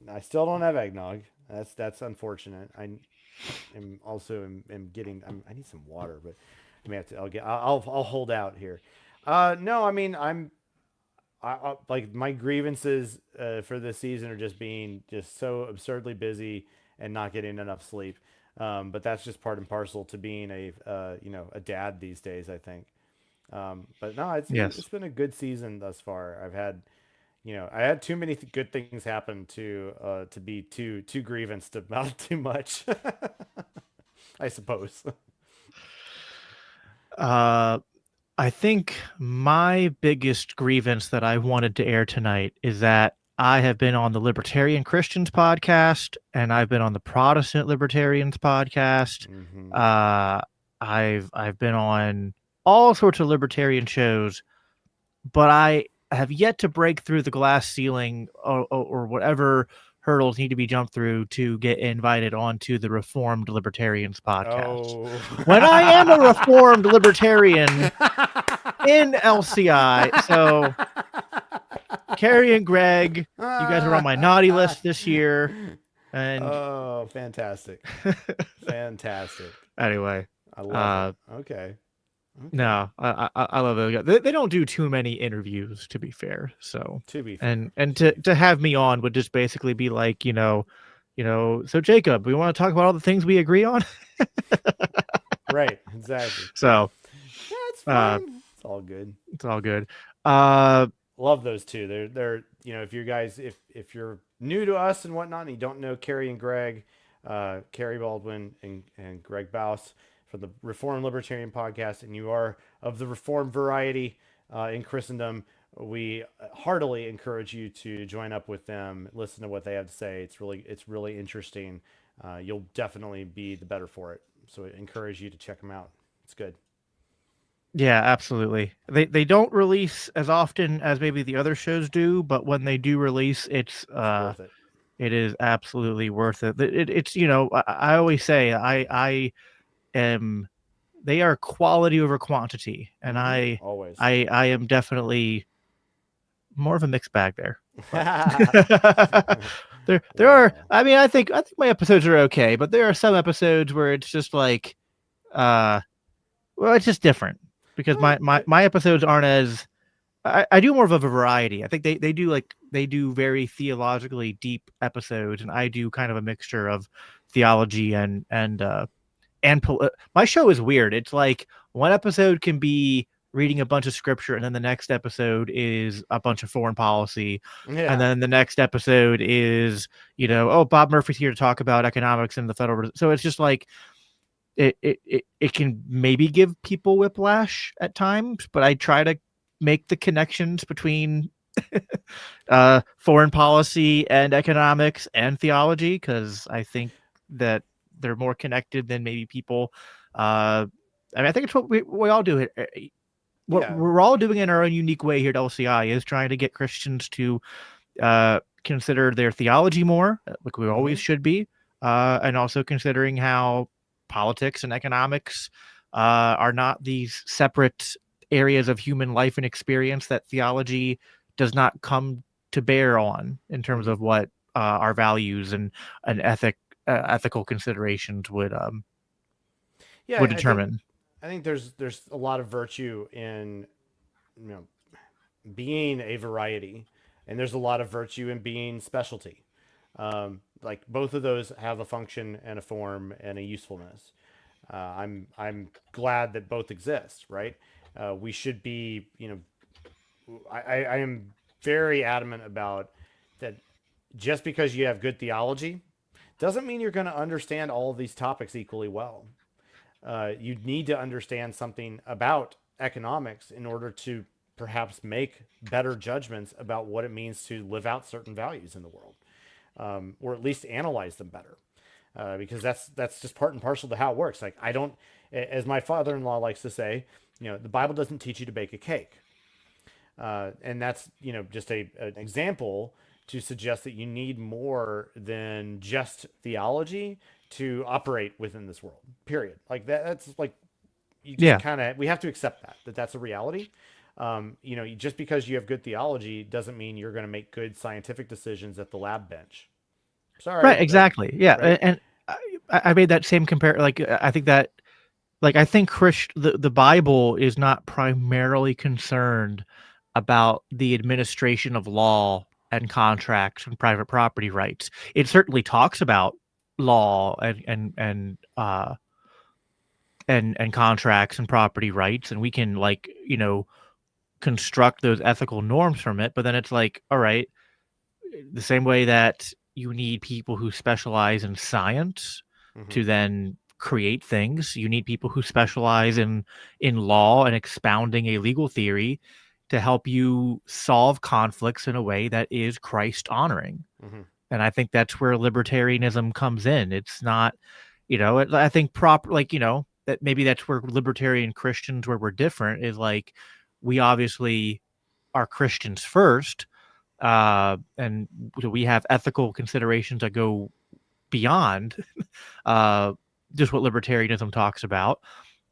I still don't have eggnog. That's unfortunate. Am also am getting. I need some water, but I may have to. I'll hold out here. No, I mean like my grievances for this season are just being just so absurdly busy and not getting enough sleep. But that's just part and parcel to being a dad these days, I think. But no, Yes. it's been a good season thus far. I had too many good things happen to be too grievance about too much. I suppose. Uh I think my biggest grievance that I wanted to air tonight is that I have been on the Libertarian Christians podcast and I've been on the Protestant Libertarians podcast. Hmm. Uh, I've been on all sorts of libertarian shows, but I have yet to break through the glass ceiling or whatever hurdles need to be jumped through to get invited onto the Reformed Libertarians podcast. Oh. When I am a Reformed Libertarian in LCI. So Carrie and Greg, you guys are on my naughty list this year. And Oh, fantastic. Fantastic. anyway, I love uh, it. Okay. Okay. No, I love those guys. They don't do too many interviews, to be fair. So, To be and fair. and To be to fair. have me on would just basically be like, so Jacob, we want to talk about all the things we agree on. Right. Exactly. So, That's uh, fine. It's all good. it's all good. Uh, Love those two. They're if you guys if you're new to us and whatnot and you don't know Carrie and Greg, Carrie Baldwin and Greg Baus from the Reformed Libertarian podcast, and you are of the Reformed variety in Christendom, we heartily encourage you to join up with them, listen to what they have to say. It's really interesting. You'll definitely be the better for it. So I encourage you to check them out. It's good. yeah, absolutely. They don't release as often as maybe the other shows do, but when they do release, It's worth it. it is absolutely worth it. It's I always say I am they are quality over quantity, and Mm-hmm. Always. I am definitely more of a mixed bag there. But there are, Well, I think my episodes are okay, but there are some episodes where it's just like uh well, it's just different because well, my episodes aren't as I do more of a variety. I think they do very theologically deep episodes, and I do kind of a mixture of theology and my show is weird. It's like one episode can be reading a bunch of scripture, and then the next episode is a bunch of foreign policy, and yeah, then the next episode is oh, Bob Murphy's here to talk about economics and the Federal Reserve. So it's just like it can maybe give people whiplash at times, but I try to make the connections between foreign policy and economics and theology because I think that they're more connected than maybe people. I think it's what we all do. What yeah. we're all doing in our own unique way here at LCI is trying to get Christians to consider their theology more, like we Mm-hmm. always should be, and also considering how politics and economics are not these separate areas of human life and experience that theology does not come to bear on in terms Mm-hmm. of what our values and ethical considerations would Yeah, determine. I think there's a lot of virtue in you know being a variety, and there's a lot of virtue in being specialty. Like both of those have a function and a form and a usefulness. I'm glad that both exist, right? We should be, I am very adamant about that. Just because you have good theology doesn't mean you're going to understand all of these topics equally well. You need to understand something about economics in order to perhaps make better judgments about what it means to live out certain values in the world, or at least analyze them better. Because that's just part and parcel to how it works. Like I don't, as my father-in-law likes to say, the Bible doesn't teach you to bake a cake, and that's just an example to suggest that you need more than just theology to operate within this world. Period. Like that's like you just Yeah. kind of we have to accept that that's a reality. Just because you have good theology doesn't mean you're going to make good scientific decisions at the lab bench. Right. Sorry, that Exactly. Yeah. right? And I made that same compare. Like I think that I think the Bible is not primarily concerned about the administration of law and contracts and private property rights. It certainly talks about law and contracts and property rights, and we can construct those ethical norms from it. But then it's like, all right, the same way that you need people who specialize in science Mm-hmm. to then create things, you need people who specialize in law and expounding a legal theory to help you solve conflicts in a way that is Christ honoring. Mm-hmm. And I think that's where libertarianism comes in. It's not, I think that maybe that's where libertarian Christians, where we're different, is like we obviously are Christians first, and we have ethical considerations that go beyond uh, just what libertarianism talks about.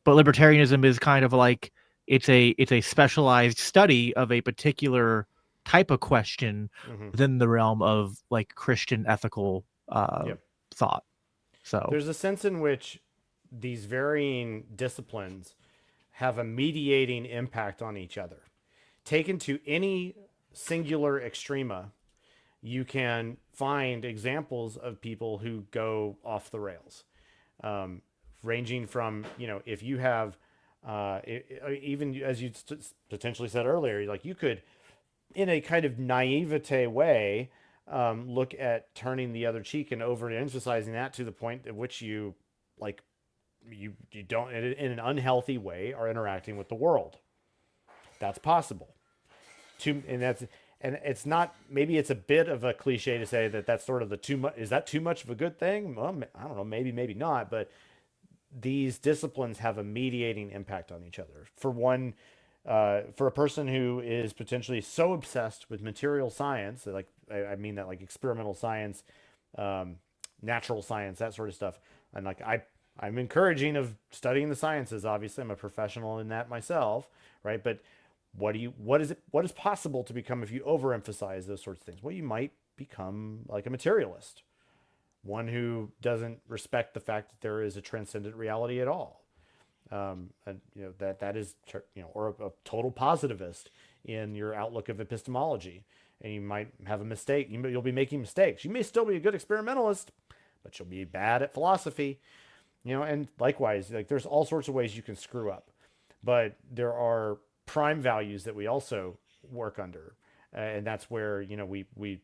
But libertarianism is kind of like it's a specialized study of a particular type of question Mm-hmm. within the realm of like Christian ethical Yep. thought. So There's a sense in which these varying disciplines have a mediating impact on each other. Taken to any singular extrema, you can find examples of people who go off the rails, um, ranging from, if you have, even as you potentially said earlier, like you could, in a kind of naivete way, look at turning the other cheek and overemphasizing that to the point at which you, like, you don't, in an unhealthy way, are interacting with the world. That's possible. And it's not, maybe it's a bit of a cliche to say that that's sort of the too much. Is that too much of a good thing? Well, I don't know. Maybe not. But these disciplines have a mediating impact on each other. For one, for a person who is potentially so obsessed with material science, like I mean that like experimental science, natural science, that sort of stuff, and like I'm encouraging of studying the sciences. Obviously, I'm a professional in that myself, right? But what is possible to become if you overemphasize those sorts of things? Well, you might become like a materialist, one who doesn't respect the fact that there is a transcendent reality at all. And that is, or a total positivist in your outlook of epistemology, and you might have a mistake. You'll be making mistakes. You may still be a good experimentalist, but you'll be bad at philosophy. And likewise, like there's all sorts of ways you can screw up, but there are prime values that we also work under, and that's where we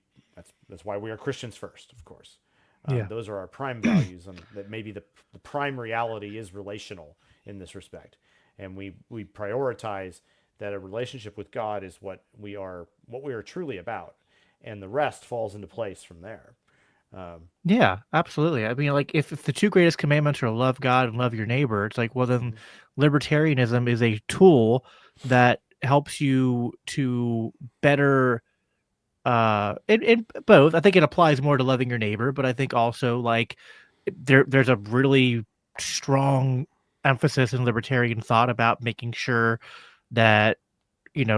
that's why we are Christians first, of course. Yeah. Those are our prime values, and that maybe the prime reality is relational in this respect, and we prioritize that a relationship with God is what we are truly about, and the rest falls into place from there. Yeah, absolutely. I mean, like if the two greatest commandments are love God and love your neighbor, it's like, well, then Mhm. libertarianism is a tool that helps you to better in both. I think it applies more to loving your neighbor, but I think also like there's a really strong emphasis in libertarian thought about making sure that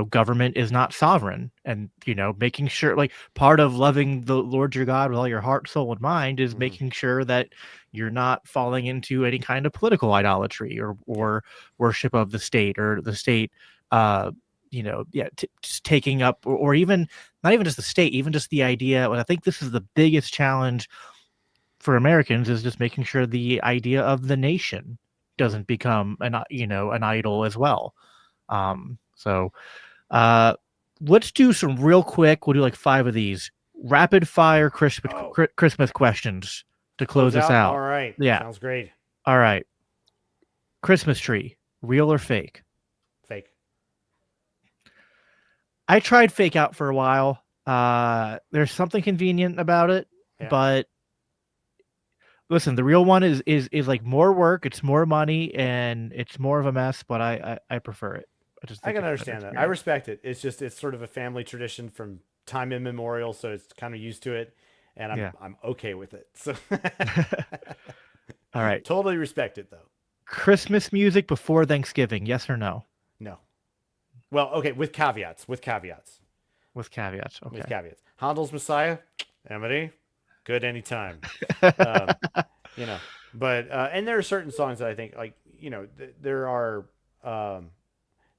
government is not sovereign, and making sure, like, part of loving the Lord your God with all your heart, soul, and mind is Mhm. making sure that you're not falling into any kind of political idolatry or Yeah. worship of the state, or the state yeah, just taking up, or even not even just the state, even just the idea. And I think this is the biggest challenge for Americans, is just making sure the idea of the nation Mhm. doesn't become an idol as well. So uh, let's do some real quick. We'll do like 5 of these rapid fire Oh, Christmas questions to close close us out. All out. right. Yeah. Sounds great. All right. Christmas tree, real or fake? Fake. I tried fake out for a while. There's something convenient about it, Yeah. but listen, the real one is like more work. It's more money, and it's more of a mess. But I prefer it. I just I think can it's a better understand that. I experience. respect it. It's sort of a family tradition from time immemorial, so it's kind of used to it, and I'm Yeah. I'm okay with it. So All right. totally respect it though. Christmas music before Thanksgiving, yes or no? No. Well, okay, with caveats. With caveats. With Okay. caveats. Handel's Messiah, Emily, good anytime. Um, you know, but and there are certain songs that I think like um,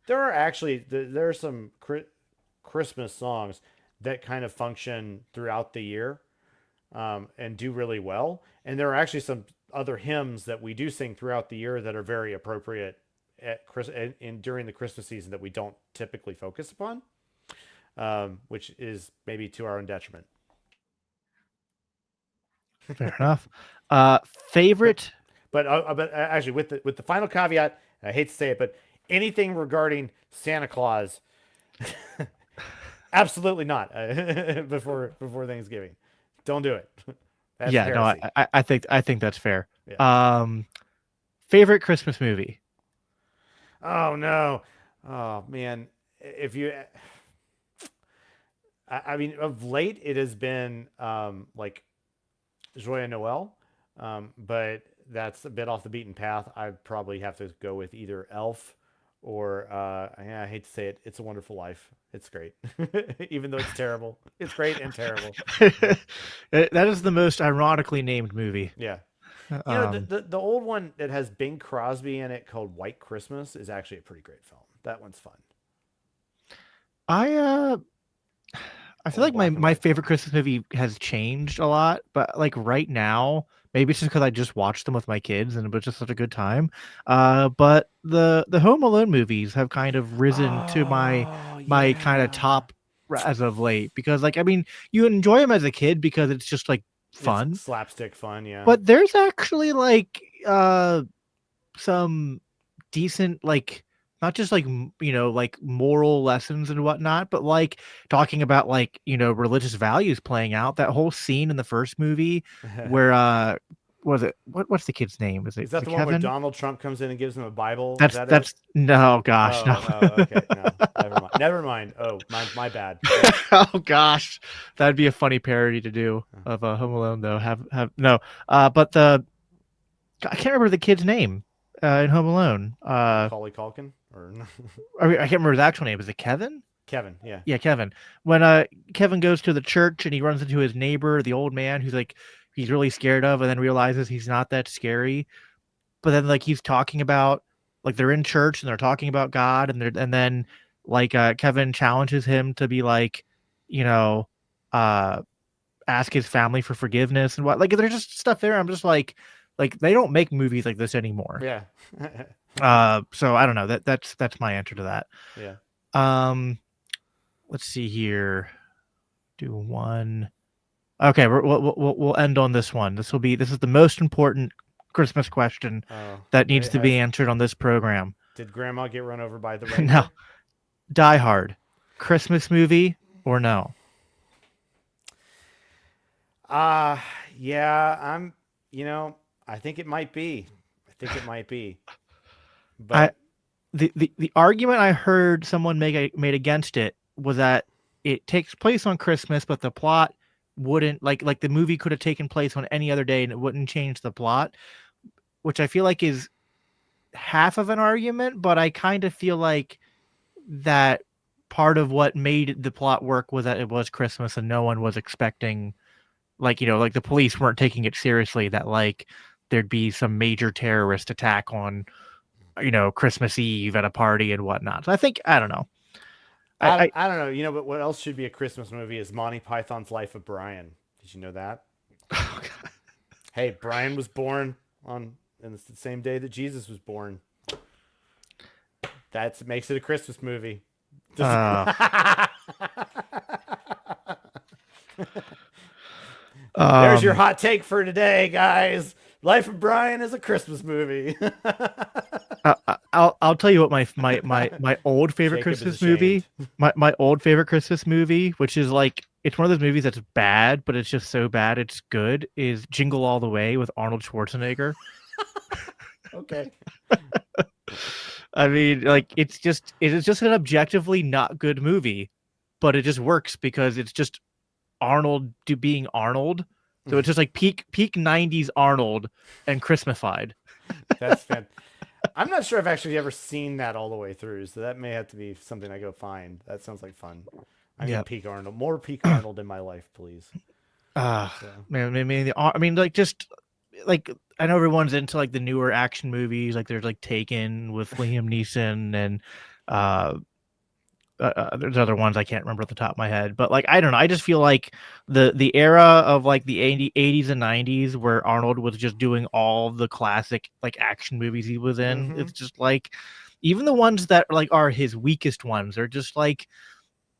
there are actually there are some Christmas songs that kind of function throughout the year, and do really well. And there are actually some other hymns that we do sing throughout the year that are very appropriate at Chris in during the Christmas season that we don't typically focus upon, which is maybe to our own detriment. Fair enough. But Favorite. but actually with the final caveat, I hate to say it, but anything regarding Santa Claus, absolutely not before Thanksgiving. Don't do it. That's Yeah, no, heresy. I think that's fair. Yeah. Um, favorite Christmas movie. Oh no. Oh man. If you, I mean, of late it has been like Joyeux Noel, but that's a bit off the beaten path. I'd probably have to go with either Elf or yeah, I hate to say it, It's a Wonderful Life. It's great, even though it's terrible. It's great and terrible. That is the most ironically named movie. Yeah. You know, Um, the old one that has Bing Crosby in it called White Christmas is actually a pretty great film. That one's fun. I I feel Old like my black and my white favorite film. Christmas movie has changed a lot, but like right now, maybe it's just because I just watched them with my kids and it was just such a good time. But the Home Alone movies have kind of risen to Oh my kind of yeah, top as of late because like I mean, you enjoy them as a kid because it's just like it's fun, slapstick fun. Yeah. but there's actually like some decent like not just like like moral lessons and whatnot, but like talking about like religious values playing out. That whole scene in the first movie where was it what's the kid's name? Is it Is is that it the one where Kevin? Donald Trump comes in and gives him a Bible? Is That's that it? that's no gosh no. Oh, okay. No, never mind. Never mind. Oh, my bad. Yeah. Oh gosh, that'd be a funny parody to do of Home Alone though. Have no, but I can't remember the kid's name in Home Alone. Macaulay Culkin or no? I can't remember the actual name. Is it Kevin? Kevin? Yeah. Yeah, Kevin. When Kevin goes to the church and he runs into his neighbor, the old man who's like he's really scared of, and then realizes he's not that scary. But then like he's talking about like they're in church and they're talking about God, and then like Kevin challenges him to be like, you know, uh ask his family for forgiveness and what like there's just stuff there. I'm just like they don't make movies like this anymore. Yeah. So I don't know. That's my answer to that. Yeah. Um let's see here. Do one. Okay, we'll end on this one. This is the most important Christmas question Oh, that needs it to be has. answered on this program. Did Grandma get run over by the Now, reindeer? Die Hard, Christmas movie or no? Uh yeah. I'm. You know, I think it might be. I think it might be. I But the argument I heard someone made against it was that it takes place on Christmas, but the plot wouldn't like the movie could have taken place on any other day and it wouldn't change the plot, which I feel like is half of an argument, but I kind of feel like that part of what made the plot work was that it was Christmas and no one was expecting like like the police weren't taking it seriously that like there'd be some major terrorist attack on Christmas Eve at a party and whatnot. So I think I don't know. I I don't know. You know, but what else should be a Christmas movie is Monty Python's Life of Brian. Did you know that? Hey, Brian was born on and it's the same day that Jesus was born. That makes it a Christmas movie. uh, There's your um hot take for today, guys. Life of Brian is a Christmas movie. I'll tell you what my old favorite Jacob is Christmas movie, ashamed. my old favorite Christmas movie, which is like it's one of those movies that's bad, but it's just so bad it's good, is Jingle All the Way with Arnold Schwarzenegger. Okay. I mean, like it is just an objectively not good movie, but it just works because it's just Arnold being Arnold. So it's just like peak 90s Arnold and Christmasified. That's fantastic. I'm not sure I've actually ever seen that all the way through, so that may have to be something I go find. That sounds like fun. I need Yep. peak Arnold. More peak Arnold in my life, please. So, Man, I mean, like just like I know everyone's into like the newer action movies, like there's like Taken with Liam Neeson and uh, there's other ones I can't remember at the top of my head, but like I don't know, I just feel like the era of like the 80s and 90s where Arnold was just doing all the classic like action movies he was in. mm-hmm. It's just like even the ones that like are his weakest ones are just like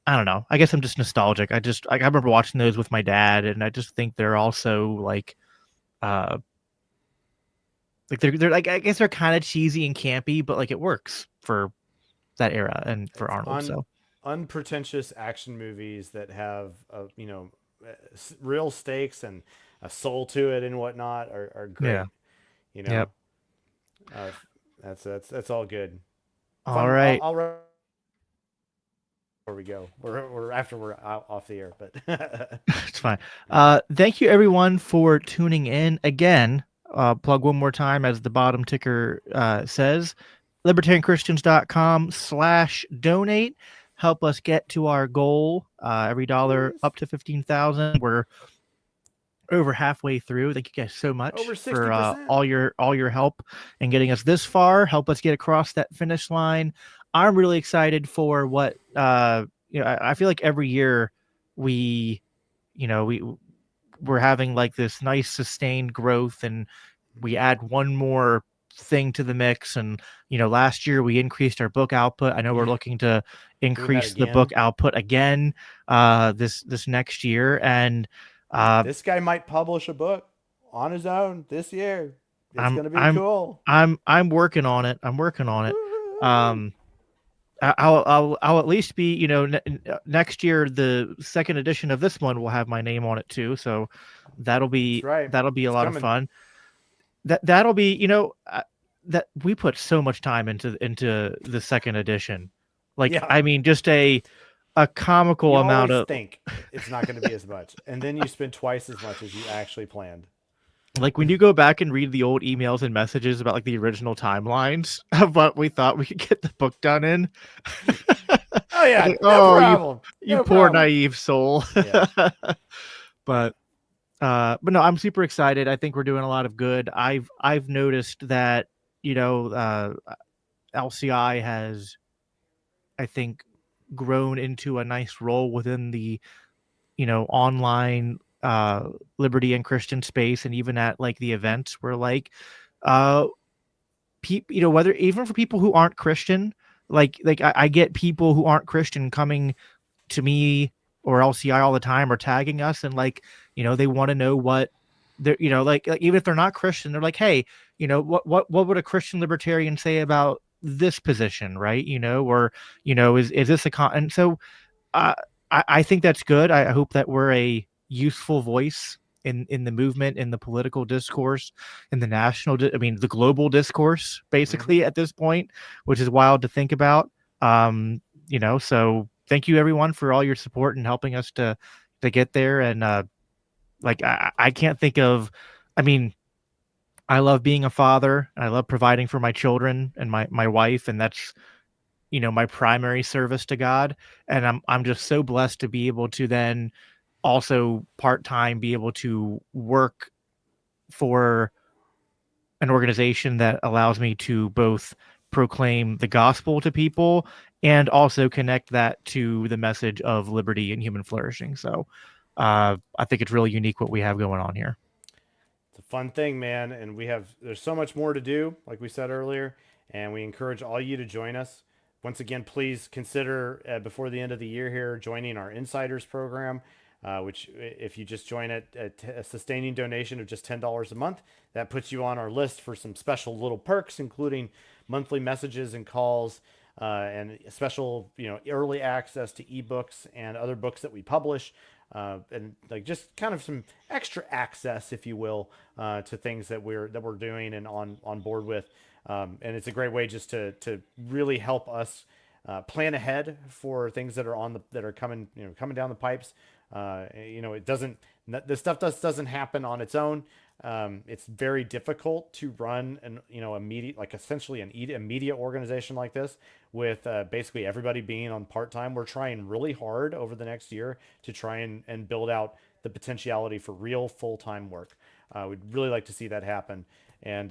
I don't know. I guess I'm just nostalgic. I remember watching those with my dad, and I just think they're also uh like they're like I guess they're kind of cheesy and campy, but like it works for that era and for It's Arnold. So unpretentious action movies that have, real stakes and a soul to it and whatnot are yeah, great. You know, yep. uh, that's all good. All Fun. right, I'll where we go. We're after we're out off the air, but it's fine. Thank you everyone for tuning in again. Plug one more time as the bottom ticker says, libertarianchristians.com/donate. Help us get to our goal. Every dollar please. up to 15,000. We're over halfway through. Thank you guys so Over much for 60%. all your help and getting us this far. Help us get across that finish line. I'm really excited for what I feel like every year we you know we we're having like this nice sustained growth, and we Mhm. add one more thing to the mix. And last year we increased our book output. I know we're Yeah. looking to Doing that increase the book again. output again this next year. And uh This guy might publish a book on his own this year. It's i'm going to be i'm cool. I'm working on it. I'm working on it. Woo-hoo. um I'll at least be, next year the second edition of this one will have my name on it too, so That's right. that'll be a It's lot of coming. fun. That'll be, that we put so much time into the second edition. Like, Yeah. I mean, just a comical You amount always of, think it's not going to be as much, and then you spend twice as much as you actually planned. like, when you go back and read the old emails and messages about like the original timelines of what we thought we could get the book done in. Oh yeah, Like, no oh, problem. you No poor problem. naive soul. Yeah. but but no, I'm super excited. I think we're doing a lot of good. I've noticed that, LCI has, I think, grown into a nice role within the, online liberty and Christian space, and even at like the events where like uh whether even for people who aren't Christian, I get people who aren't Christian coming to me or LCI all the time, or tagging us, and like, they want to know what they're, like, even if they're not Christian, they're like, hey, what would a Christian libertarian say about this position, right? Or is this a and so uh, I think that's good. I hope that we're a useful voice in the movement, in the political discourse, in the I mean, the global discourse, Mm-hmm. basically, at this point, which is wild to think about. So thank you everyone for all your support and helping us to get there. And like, I can't think of, I mean, I love being a father. I love providing for my children and my wife, and that's, my primary service to God. And I'm just so blessed to be able to then also part-time be able to work for an organization that allows me to both proclaim the gospel to people and also connect that to the message of liberty and human flourishing. So I think it's really unique what we have going on here. It's a fun thing, man, and there's so much more to do, like we said earlier, and we encourage all you to join us. Once again, please consider before the end of the year here joining our Insiders program, which if you just join it at a sustaining donation of just $10 a month, that puts you on our list for some special little perks, including monthly messages and calls, and special, early access to ebooks and other books that we publish, and like just kind of some extra access, if you will, to things that we're doing and on board with. And it's a great way just to really help us plan ahead for things that are that are coming down the pipes. It doesn't this stuff doesn't happen on its own. It's very difficult to run an immediate, like essentially a media organization like this with basically everybody being on part time. We're trying really hard over the next year to try and build out the potentiality for real full time work. We'd really like to see that happen, and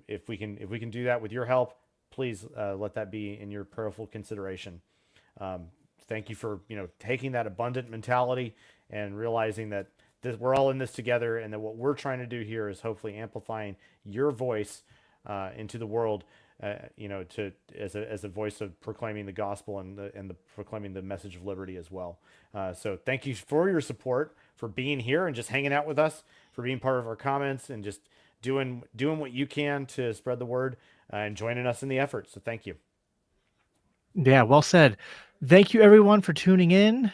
if we can do that with your help, please let that be in your prayerful consideration. Um, Thank you for taking that abundant mentality and realizing that we're all in this together, and that what we're trying to do here is hopefully amplifying your voice into the world. To as a voice of proclaiming the gospel and the proclaiming the message of liberty as well. So thank you for your support, for being here and just hanging out with us, for being part of our comments, and just doing what you can to spread the word and joining us in the effort. So thank you. Yeah, well said. Thank you everyone for tuning in.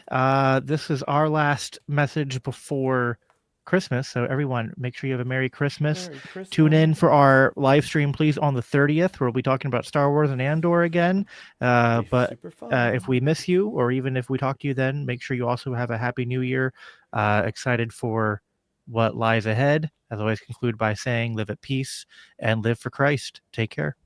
This is our last message before Christmas. So everyone, make sure you have a Merry Christmas. Merry Tune in for Christmas. our live stream, please, on the 30th, where we'll be talking about Star Wars and Andor again. That'll be But super if fun. we miss you, or even if we talk to you then, make sure you also have a Happy New Year. Excited for what lies ahead. As always, conclude by saying, live at peace and live for Christ. Take care.